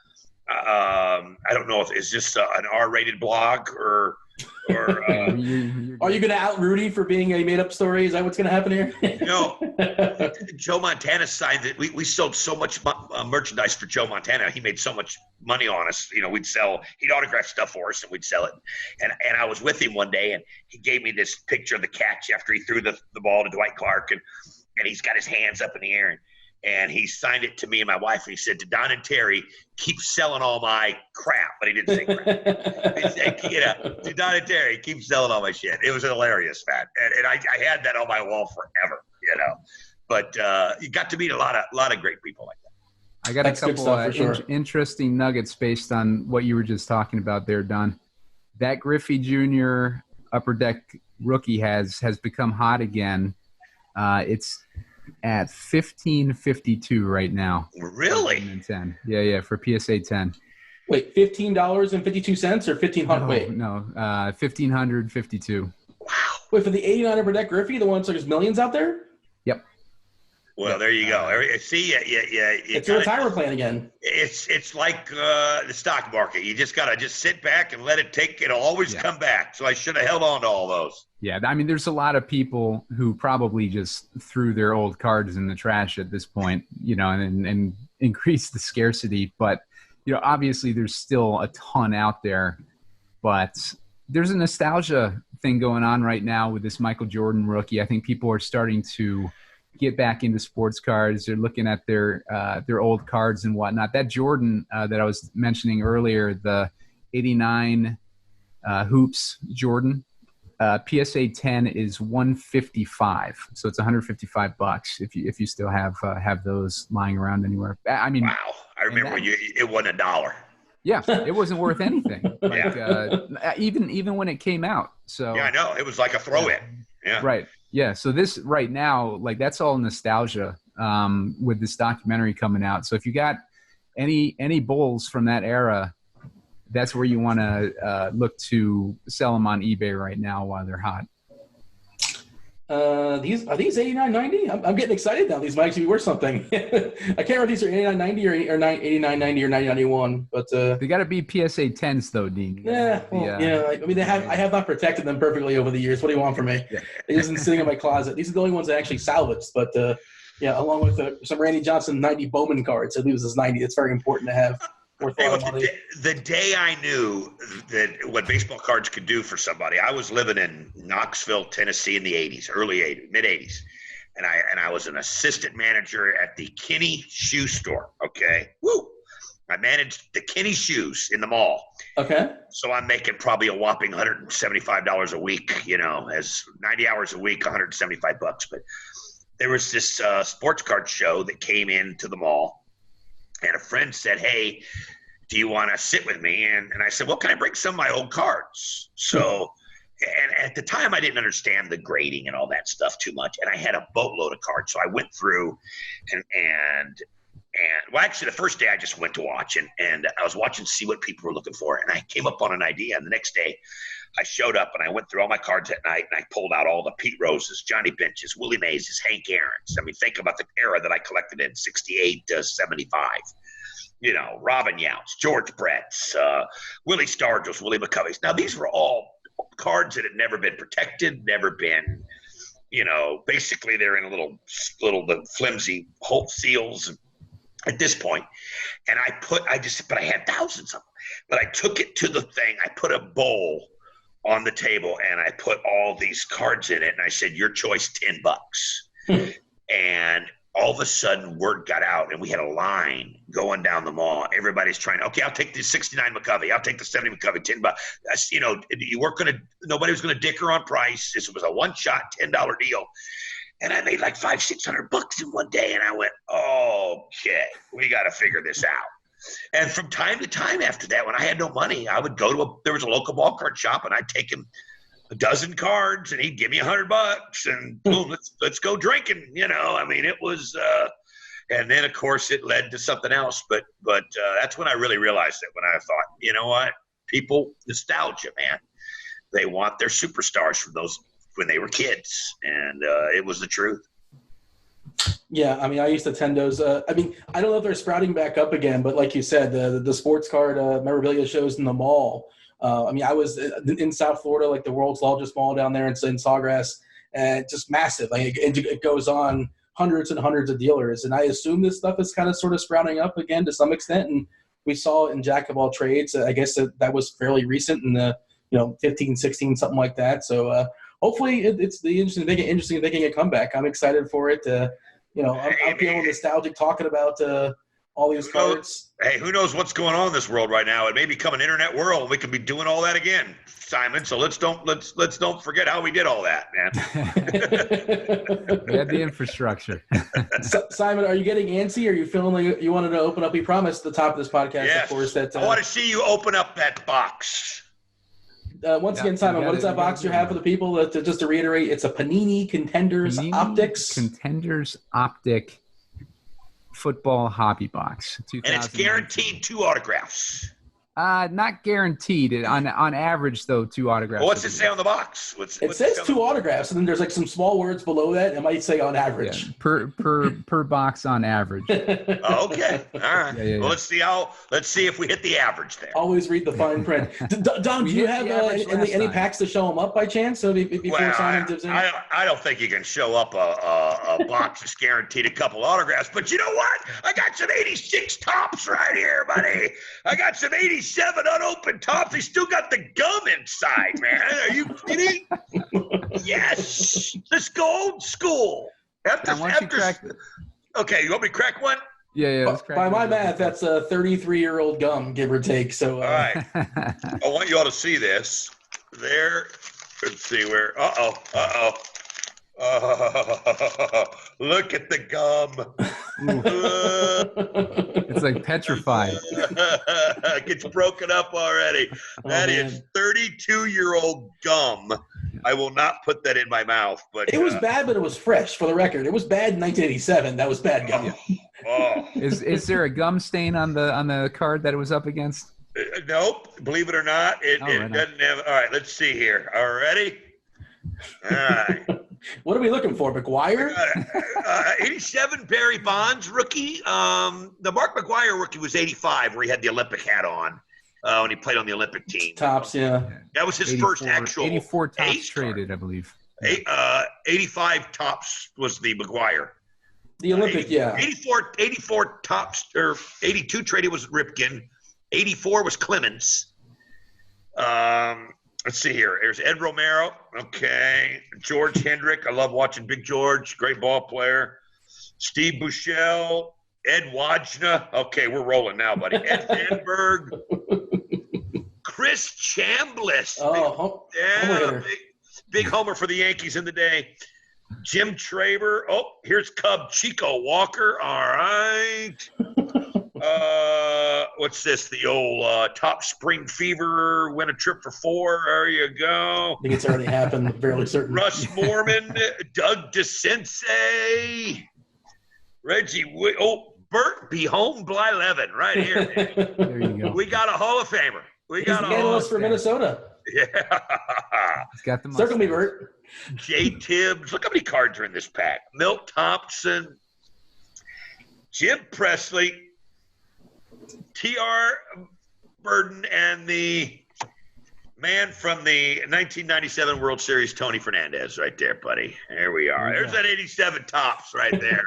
I don't know if it's just an R-rated blog or are you going to out Rudy for being a made-up story? Is that what's going to happen here? No. Joe Montana signed it. We sold so much merchandise for Joe Montana. He made so much money on us. He'd autograph stuff for us, and we'd sell it. And I was with him one day, and he gave me this picture of the catch after he threw the ball to Dwight Clark, and he's got his hands up in the air. And he signed it to me and my wife. And he said, to Don and Terry, keep selling all my crap. But he didn't say crap. He said, to Don and Terry, keep selling all my shit. It was hilarious, man. And I had that on my wall forever, But you got to meet a lot of great people like that. I got That's a couple interesting nuggets based on what you were just talking about there, Don. That Griffey Jr. Upper Deck rookie has become hot again. It's at 15.52 right now. Really? 10. Yeah, for PSA 10. Wait, $15.52 or 1,500? Wait, no, 1,552. Wow. Wait, for the 89 Upper Deck Griffey, the one that's like there's millions out there. Yep. Well, there you go. See, It's a retirement plan again. It's like the stock market. You just gotta sit back and let it take. It'll always come back. So I should have held on to all those. Yeah, I mean, there's a lot of people who probably just threw their old cards in the trash at this point, and increased the scarcity. But obviously, there's still a ton out there. But there's a nostalgia thing going on right now with this Michael Jordan rookie. I think people are starting to get back into sports cards. They're looking at their old cards and whatnot. That Jordan that I was mentioning earlier, the 89 Hoops Jordan, PSA 10 is $155. So it's $155 if you still have those lying around anywhere. I mean, wow. I remember it wasn't $1. Yeah, it wasn't worth anything. Even when it came out. So yeah, I know. It was like a throw-in. Yeah. Right. Yeah. So this right now, that's all nostalgia with this documentary coming out. So if you got any Bulls from that era, that's where you want to look to sell them on eBay right now while they're hot. Are these 89.90? I'm getting excited now. These might actually be worth something. I can't remember if these are 89.90 or 89.90 or 90.91, but they got to be PSA 10s though, Dean. Yeah, I mean, I have not protected them perfectly over the years. What do you want from me? Yeah. They've just been sitting in my closet. These are the only ones I actually salvaged, but along with some Randy Johnson 90 Bowman cards. I believe this is 90. It's very important to have. The day I knew that what baseball cards could do for somebody, I was living in Knoxville, Tennessee in the 80s, mid 80s. And I was an assistant manager at the Kinney shoe store. Okay. Woo. I managed the Kinney shoes in the mall. Okay. So I'm making probably a whopping $175 a week, as 90 hours a week, $175. But there was this sports card show that came into the mall. And a friend said, hey, do you want to sit with me? And I said, well, can I bring some of my old cards? So, and at the time, I didn't understand the grading and all that stuff too much. And I had a boatload of cards. So I went through and well, actually, the first day I just went to watch. And I was watching to see what people were looking for. And I came up on an idea. And the next day, I showed up and I went through all my cards at night. And I pulled out all the Pete Roses, Johnny Benches, Willie Mays, Hank Aaron's. I mean, think about the era that I collected in 68 to 75. Robin Yount's, George Brett's, Willie Stargell's, Willie McCovey's. Now, these were all cards that had never been protected, never been, basically they're in a little the flimsy Holt seals at this point. And but I had thousands of them. But I took it to the thing. I put a bowl on the table and I put all these cards in it. And I said, your choice, $10. And all of a sudden word got out and we had a line going down the mall. Everybody's trying, okay, I'll take the 69 McCovey. I'll take the 70 McCovey, $10. That's, nobody was going to dicker on price. This was a one-shot $10 deal. And I made like $500-600 in one day. And I went, okay, we got to figure this out. And from time to time after that, when I had no money, I would go there was a local ball card shop and I'd take him a dozen cards and he'd give me $100 and boom, let's go drinking. I mean, it was, and then of course it led to something else. But that's when I really realized it, when I thought, you know what, people, nostalgia, man, they want their superstars from those when they were kids. And it was the truth. Yeah, I mean, I used to attend those. I don't know if they're sprouting back up again, but like you said, the sports card memorabilia shows in the mall. I was in South Florida, like the world's largest mall down there in Sawgrass, and just massive. It goes on hundreds and hundreds of dealers. And I assume this stuff is kind of sort of sprouting up again to some extent. And we saw it in Jack of all trades. I guess that was fairly recent in the 15, 16, something like that. So hopefully it's interesting making a comeback. I'm excited for it. I'm feeling nostalgic talking about all these cards. Hey, who knows what's going on in this world right now? It may become an internet world, and we could be doing all that again, Simon. So let's don't forget how we did all that, man. We had the infrastructure. Simon, are you getting antsy? Are you feeling like you wanted to open up? We promised at the top of this podcast, Yes. of course, that I want to see you open up that box. Once again, Simon, what is that box you have for the people? Just to reiterate, it's a Panini Contenders Optics. Contenders Optic football hobby box. And it's guaranteed 2 autographs. Not guaranteed. On average, though, 2 autographs. Well, what's it say on the box? It says 2 autographs, and then there's like some small words below that. It might say on average. Yeah, per box on average. Okay, all right. Yeah. Well, let's see if we hit the average there. Always read the fine print. Don, do you have any packs to show them up by chance? So before Simon dips in? I don't think you can show up a box that's guaranteed a couple autographs. But you know what? I got some 86 tops right here, buddy. I got some 87 unopened tops. They still got the gum inside, man. Are you kidding? Yes. Let's go old school. Okay, you want me to crack one? Yeah. By my math, that's a 33-year-old gum, give or take. So, all right. I want you all to see this. There. Let's see where. Look at the gum. It's like petrified. It gets broken up already. That is 32-year-old gum. I will not put that in my mouth. But it was bad, but it was fresh. For the record, it was bad in 1987. That was bad gum. Is there a gum stain on the card that it was up against? Nope. Believe it or not, it doesn't have. All right, let's see here. All right, ready? All right. What are we looking for, McGuire? 87 Barry Bonds rookie. The Mark McGuire rookie was 85, where he had the Olympic hat on when he played on the Olympic team. Tops, yeah. That was his first actual 84 tops traded, I believe. 85 tops was the McGuire. The Olympic, 84 tops, or 82 traded was Ripken. 84 was Clemens. Let's see here. There's Ed Romero. Okay. George Hendrick. I love watching Big George. Great ball player. Steve Buechele. Ed Wajna. Okay, we're rolling now, buddy. Ed Sandberg. Chris Chambliss. Big homer for the Yankees in the day. Jim Traber. Oh, here's Cub Chico Walker. All right. What's this? The old top spring fever, win a trip for 4. There you go. I think it's already happened, fairly certain. Russ Mormon, Doug DeCince, Reggie Bert B. Home Blyleven, right here. Man. There you go. We got a Hall of Famer. He's the analyst for Minnesota. Yeah. He's got the Circle me, Bert. Jay Tibbs. Look how many cards are in this pack. Milt Thompson, Jim Presley, T.R. Burden, and the man from the 1997 World Series, Tony Fernandez, right there, buddy. There we are. There's that 87 tops right there.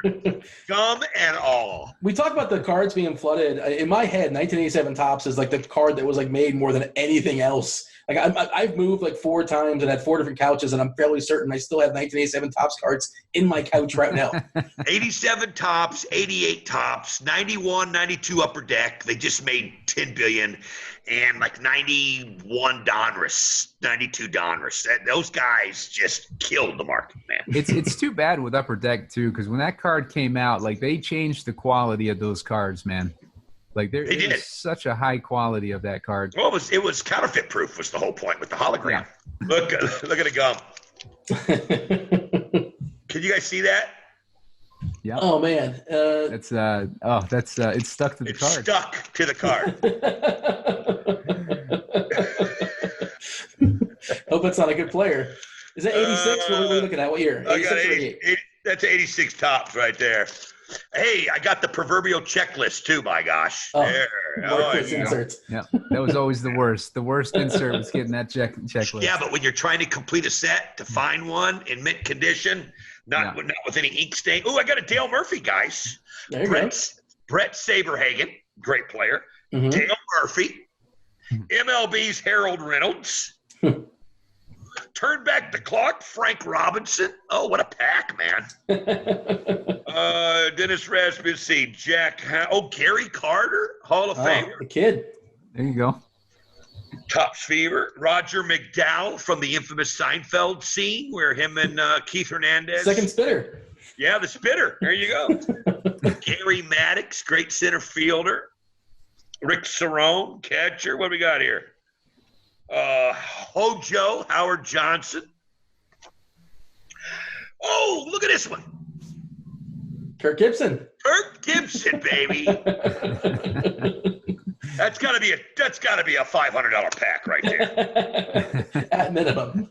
Gum and all. We talk about the cards being flooded. In my head, 1987 tops is like the card that was like made more than anything else. Like I've moved like 4 times and had 4 different couches, and I'm fairly certain I still have 1987 tops cards in my couch right now. 87 tops, 88 tops, 91, 92 upper deck. They just made 10 billion, and like 91 Donruss, 92 Donruss. Those guys just killed the market, man. It's too bad with upper deck too, because when that card came out, like they changed the quality of those cards, man. Like there is such a high quality of that card. Well, it was counterfeit proof was the whole point with the hologram. Yeah. Look at the gum. Can you guys see that? Yeah. Oh man. It's stuck to the card. It's stuck to the card. Hope that's not a good player. Is that 86? What are we looking at? What year? 86 or 88? That's 86 tops right there. Hey, I got the proverbial checklist too, my gosh. There. Inserts. Yeah, that was always the worst. The worst insert was getting that checklist. Yeah, but when you're trying to complete a set, to find one in mint condition, not with any ink stain. Oh, I got a Dale Murphy, guys. There you go. Brett Saberhagen, great player. Mm-hmm. Dale Murphy. MLB's Harold Reynolds. Turn back the clock. Frank Robinson. Oh, what a pack, man. Dennis Rasmussen. Gary Carter, Hall of Famer. The kid. There you go. Topps Fever. Roger McDowell from the infamous Seinfeld scene where him and Keith Hernandez. Second spitter. Yeah, the spitter. There you go. Gary Maddox, great center fielder. Rick Cerrone, catcher. What do we got here? Hojo, Howard Johnson. Oh, look at this one. Kirk Gibson. Kirk Gibson, baby. That's gotta be a $500 pack right there. At minimum.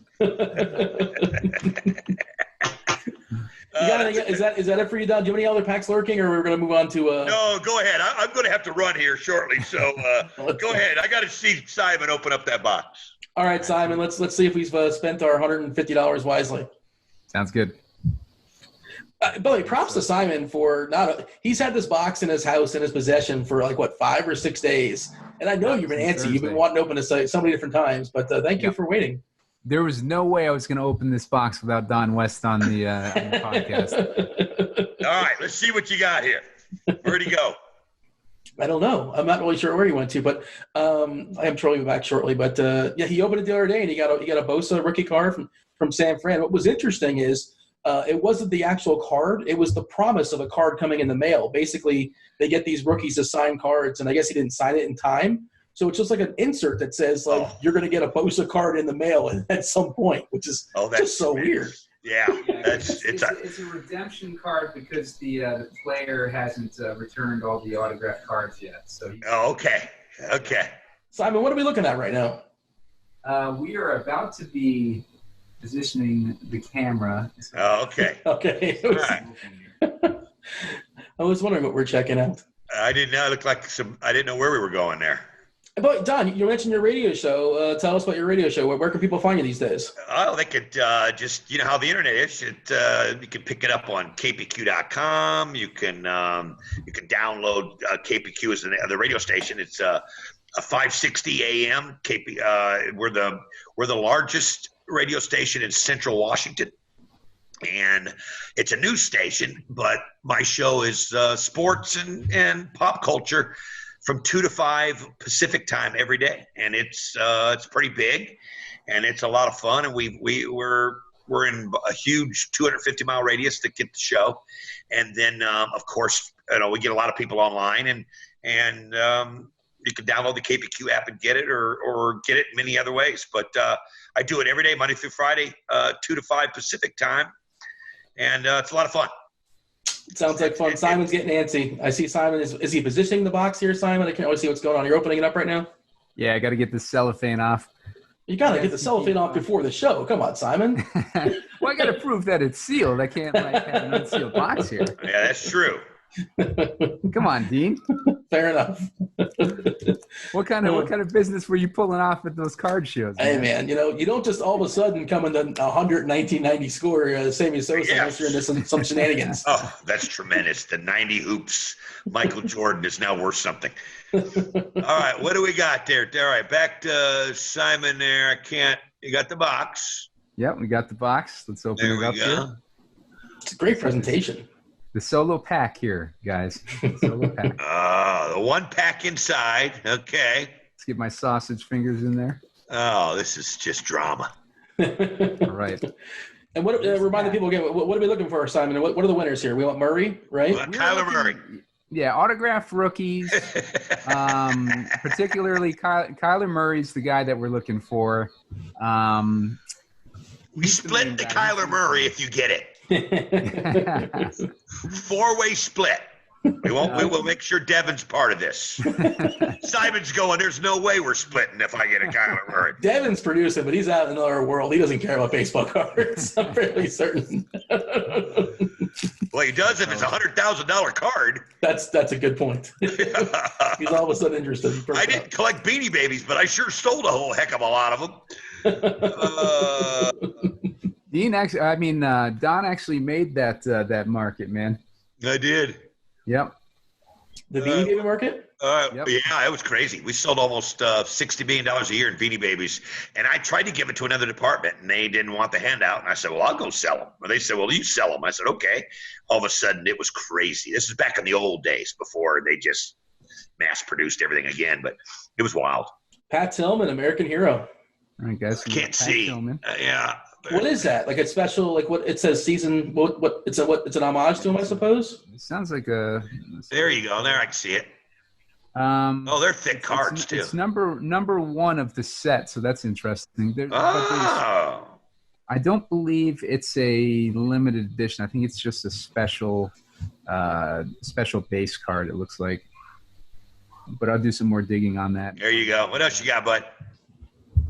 Is that it for you, Don? Do you have any other packs lurking, or we're going to move on to? No, go ahead. I'm going to have to run here shortly, so go ahead. I got to see Simon open up that box. All right, Simon. Let's see if we've spent our $150 wisely. Sounds good. By the way, props to Simon for he's had this box in his house in his possession for 5 or 6 days, and I know you've been antsy. You've been wanting to open this so many different times, but thank you for waiting. There was no way I was going to open this box without Don West on the podcast. All right, let's see what you got here. Where'd he go? I don't know. I'm not really sure where he went to, but I am trolling him back shortly. But he opened it the other day, and he got a Bosa rookie card from San Fran. What was interesting is it wasn't the actual card; it was the promise of a card coming in the mail. Basically, they get these rookies to sign cards, and I guess he didn't sign it in time. So it's just like an insert that says you're going to get a Bosa card in the mail at some point, which is just so weird. Yeah, it's a redemption card because the player hasn't returned all the autographed cards yet. So okay. Simon, what are we looking at right now? We are about to be positioning the camera. Okay. Okay. All right. I was wondering what we're checking out. I didn't know. It looked like I didn't know where we were going there. But Don, you mentioned your radio show. Tell us about your radio show. Where can people find you these days? Oh, they could just, how the internet is. You can pick it up on kpq.com. You can download KPQ as the radio station. It's a 560 AM. We're the largest radio station in Central Washington, and it's a news station. But my show is sports and pop culture from 2 to 5 Pacific time every day, and it's pretty big, and it's a lot of fun. And we're in a huge 250-mile radius to get the show, and then of course we get a lot of people online, and you can download the KPQ app and get it, or get it in many other ways. But I do it every day, Monday through Friday, 2 to 5 Pacific time, and it's a lot of fun. Sounds like fun. Simon's getting antsy. I see Simon. Is he positioning the box here, Simon? I can't really see what's going on. You're opening it up right now? Yeah, I got to get the cellophane off. You got to get the cellophane off before the show. Come on, Simon. Well, I got to prove that it's sealed. I can't have an unsealed box here. Yeah, that's true. Come on, Dean. Fair enough. What kind of business were you pulling off at those card shows? Hey, man, you don't just all of a sudden come into 1990 score, Sammy Sosa, unless you're into some shenanigans. Oh, that's tremendous. The 90 hoops. Michael Jordan is now worth something. All right, what do we got there? All right, back to Simon there. You got the box. Yep, we got the box. Let's open it up here. It's a great presentation. The solo pack here, guys. Solo pack. The one pack inside. Okay. Let's get my sausage fingers in there. Oh, this is just drama. All right. And remind the people again, what are we looking for, Simon? What are the winners here? We want Murray, right? Kyler Murray. Yeah, autographed rookies. Particularly Kyler Murray's the guy that we're looking for. We split the Kyler Murray if you get it. 4-way split. We'll make sure Devin's part of this. Simon's going, there's no way we're splitting if I get a Kyler Murray. Devin's producing, but he's out in another world. He doesn't care about baseball cards. I'm fairly certain. Well, he does if it's a $100,000 card. That's a good point. He's all of a sudden interested. I didn't collect Beanie Babies, but I sure sold a whole heck of a lot of them. Don actually made that market, man. I did. Yep. The Beanie Baby market? Yep. Yeah, it was crazy. We sold almost $60 million a year in Beanie Babies. And I tried to give it to another department, and they didn't want the handout. And I said, well, I'll go sell them. And they said, well, you sell them. I said, okay. All of a sudden, it was crazy. This is back in the old days before they just mass-produced everything again. But it was wild. Pat Tillman, American hero. All right, guys. I can't see. Yeah. What is that? Like a special, like what it says season, it's an homage to him, I suppose? It sounds like a. There you go. There, I can see it. They're thick cards, too. It's number one of the set, so that's interesting. Oh. I don't believe it's a limited edition. I think it's just a special base card, it looks like. But I'll do some more digging on that. There you go. What else you got, bud?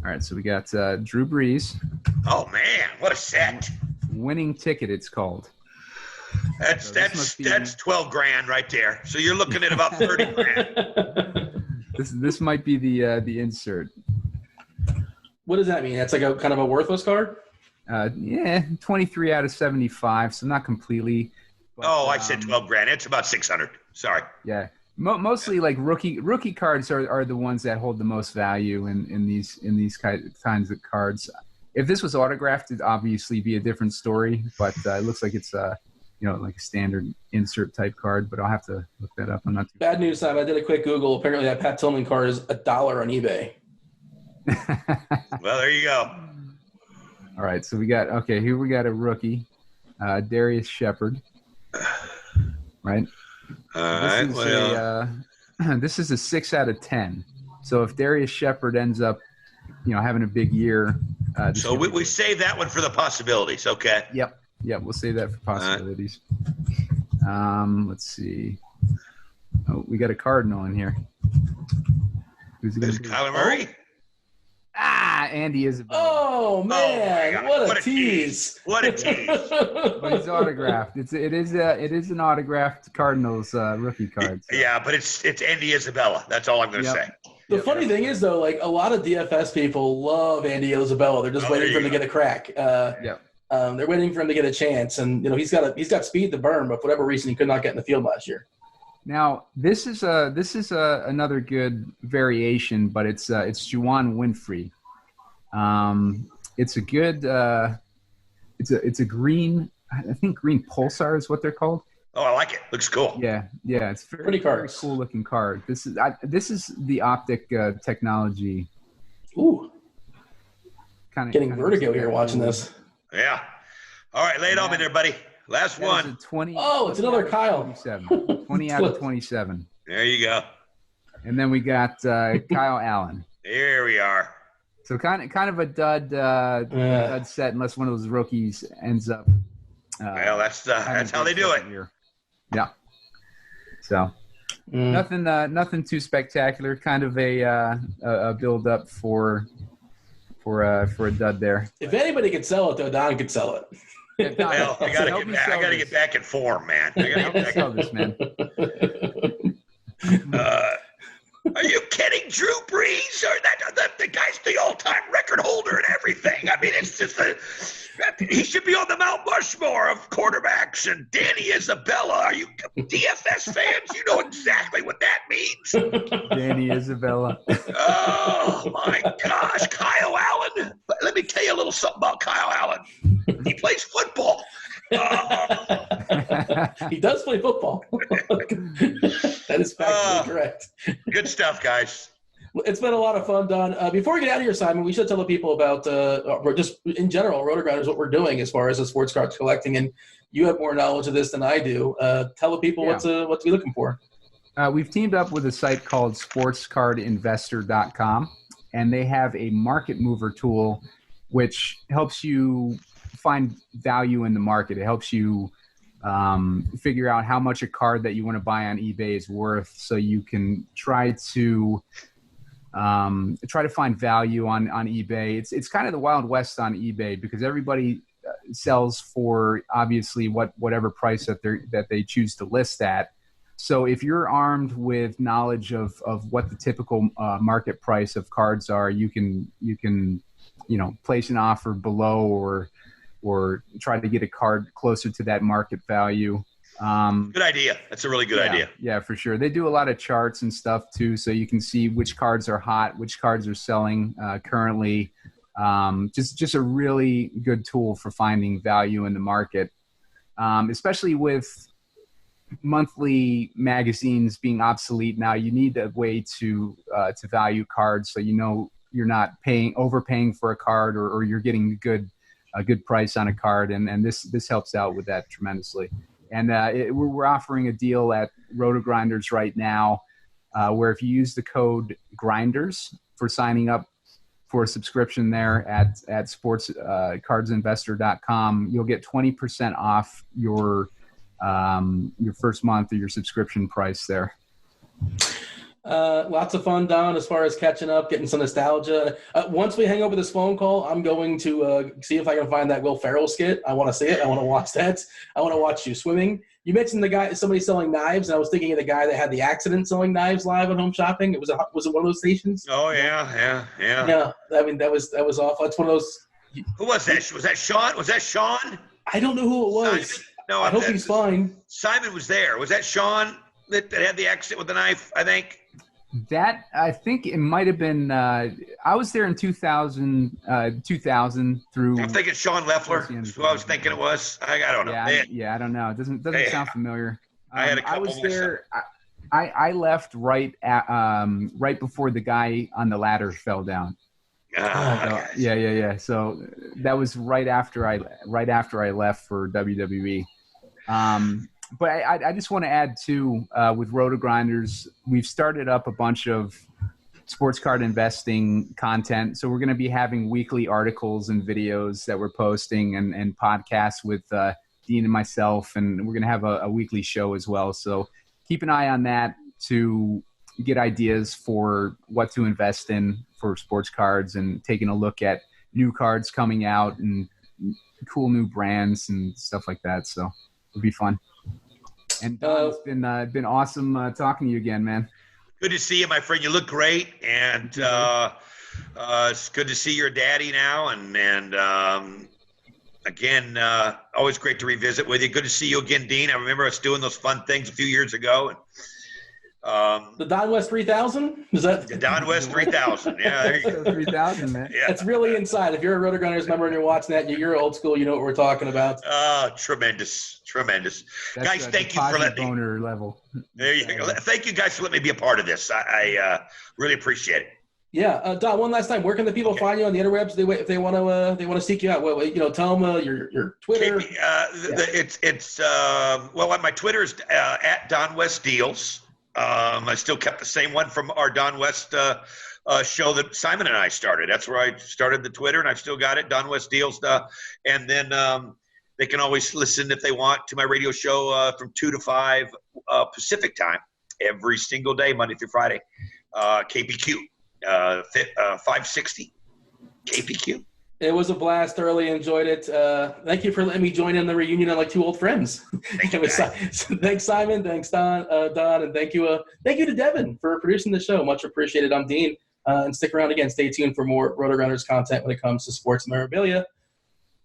All right, so we got Drew Brees. Oh, man, what a set. Winning Ticket, it's called. That's $12,000 right there. So you're looking at about $30,000. This might be the insert. What does that mean? That's like a kind of a worthless card? Yeah, 23 out of 75, so not completely. But, I said $12,000. It's about 600. Sorry. Yeah, mostly like rookie cards are the ones that hold the most value in these kinds of cards. If this was autographed, it'd obviously be a different story. But it looks like it's like a standard insert type card, but I'll have to look that up. I'm not too bad news, Simon. I did a quick Google. Apparently that Pat Tillman card is $1 on eBay. Well, there you go. All right, so we got a rookie, Darius Shepard. Right? All right. This is a 6 out of 10. So if Darius Shepard ends up, having a big year. So we save that one for the possibilities. Okay. Yep. Yeah, we'll save that for possibilities. Let's see. Oh, we got a Cardinal in here. Who's it going to be? Kyler Murray? Andy Isabella. Oh, man. What a tease. What a tease. But it's autographed. It is an autographed Cardinals rookie card. So. Yeah, but it's Andy Isabella. That's all I'm going to say. The funny thing is, though, like a lot of DFS people love Andy Isabella. They're just waiting for him to get a crack. They're waiting for him to get a chance, and he's got speed to burn, but for whatever reason he could not get in the field last year. Now this is another good variation, but it's Juwan Winfrey. It's a good it's a green. I think green pulsar is what they're called. Oh, I like it. Looks cool. Yeah, it's very cool looking card. This is the optic technology. Ooh, getting vertigo here watching this. Yeah. All right, lay it on me there, buddy. Last one. It's another Kyle. 20 out of 27. There you go. And then we got Kyle Allen. Here we are. So kind of a dud set unless one of those rookies ends up. Well, that's how they do it. Yeah. So nothing too spectacular. Kind of a build up for a dud there. If anybody could sell it, though, Don could sell it. Well, I gotta get back in form, man. Help me sell this, man. Are you kidding, Drew Brees? Or the guy's the all-time record holder and everything. I mean, it's just he should be on the Mount Rushmore of quarterbacks. And Danny Isabella, are you DFS fans? You know exactly what that means. Danny Isabella. Oh my gosh, Kyle Allen. Let me tell you a little something about Kyle Allen. He plays football. He does play football. That is factually correct. Good stuff, guys. It's been a lot of fun, Don. Before we get out of here, Simon, we should tell the people about, just in general, RotoGrinders, what we're doing as far as the sports cards collecting. And you have more knowledge of this than I do. Tell the people what to be looking for. We've teamed up with a site called SportsCardInvestor.com, and they have a market mover tool which helps you find value in the market. It helps you figure out how much a card that you want to buy on eBay is worth, so you can try to find value on eBay. It's kind of the Wild West on eBay because everybody sells for obviously whatever price that they choose to list at. So if you're armed with knowledge of what the typical market price of cards are, you can place an offer below or try to get a card closer to that market value. Good idea. That's a really good idea. Yeah, for sure. They do a lot of charts and stuff too, so you can see which cards are hot, which cards are selling currently. Just a really good tool for finding value in the market, especially with monthly magazines being obsolete now. You need a way to value cards, so you know you're not overpaying for a card, or you're getting a good price on a card, and this helps out with that tremendously. And we're offering a deal at RotoGrinders right now where if you use the code GRINDERS for signing up for a subscription there at SportsCardInvestor.com, you'll get 20% off your first month of your subscription price there. Lots of fun, Don, as far as catching up, getting some nostalgia. Once we hang over this phone call, I'm going to see if I can find that Will Ferrell skit. I want to see it. I want to watch that. I want to watch you swimming. You mentioned somebody selling knives, and I was thinking of the guy that had the accident selling knives live on Home Shopping. Was it one of those stations? Oh yeah. Yeah, I mean that was awful. It's one of those. Who was that? Was that Sean? Was that Sean? I don't know who it was. Simon? No, I hope he's fine. Simon was there. Was that Sean that had the accident with the knife? I think. That, I think it might have been, I was there in 2000 through. I'm thinking Sean Leffler. That's who I was thinking it was. I don't know. I don't know. It doesn't sound familiar. I had a couple. I was there. I left right before the guy on the ladder fell down. Yeah. So that was right after I left for WWE. But I just want to add too, with RotoGrinders, we've started up a bunch of sports card investing content. So we're going to be having weekly articles and videos that we're posting, and podcasts with Dean and myself, and we're going to have a weekly show as well. So keep an eye on that to get ideas for what to invest in for sports cards, and taking a look at new cards coming out and cool new brands and stuff like that. So it'll be fun. And Don, it's been awesome talking to you again, man. Good to see you, my friend. You look great, and it's good to see your daddy now. And again, always great to revisit with you. Good to see you again, Dean. I remember us doing those fun things a few years ago. And, the Don West 3000? Is that the Don West 3000? Yeah, there you go. 3000, man. Yeah. That's really inside. If you're a RotoGrinders member and you're watching that, you're old school. You know what we're talking about. Tremendous. That's Guys, thank you for letting me. Boner level. There you go. Thank you guys for letting me be a part of this. I really appreciate it. Yeah, Don. One last time, where can the people find you on the interwebs? If they want to seek you out. Well, tell them your Twitter. My Twitter is at Don West Deals. I still kept the same one from our Don West show that Simon and I started. That's where I started the Twitter, and I've still got it, Don West Deals. And then they can always listen if they want to my radio show from 2 to 5 Pacific time every single day, Monday through Friday. KPQ, 560 KPQ. It was a blast. Thoroughly enjoyed it. Thank you for letting me join in the reunion of like two old friends. Thanks, Simon. Thanks, Don. And thank you to Devin for producing the show. Much appreciated. I'm Dean. And stick around again. Stay tuned for more RotoGrinders content when it comes to sports memorabilia.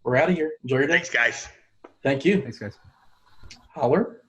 We're out of here. Enjoy your day. Thanks, guys. Thank you. Thanks, guys. Holler.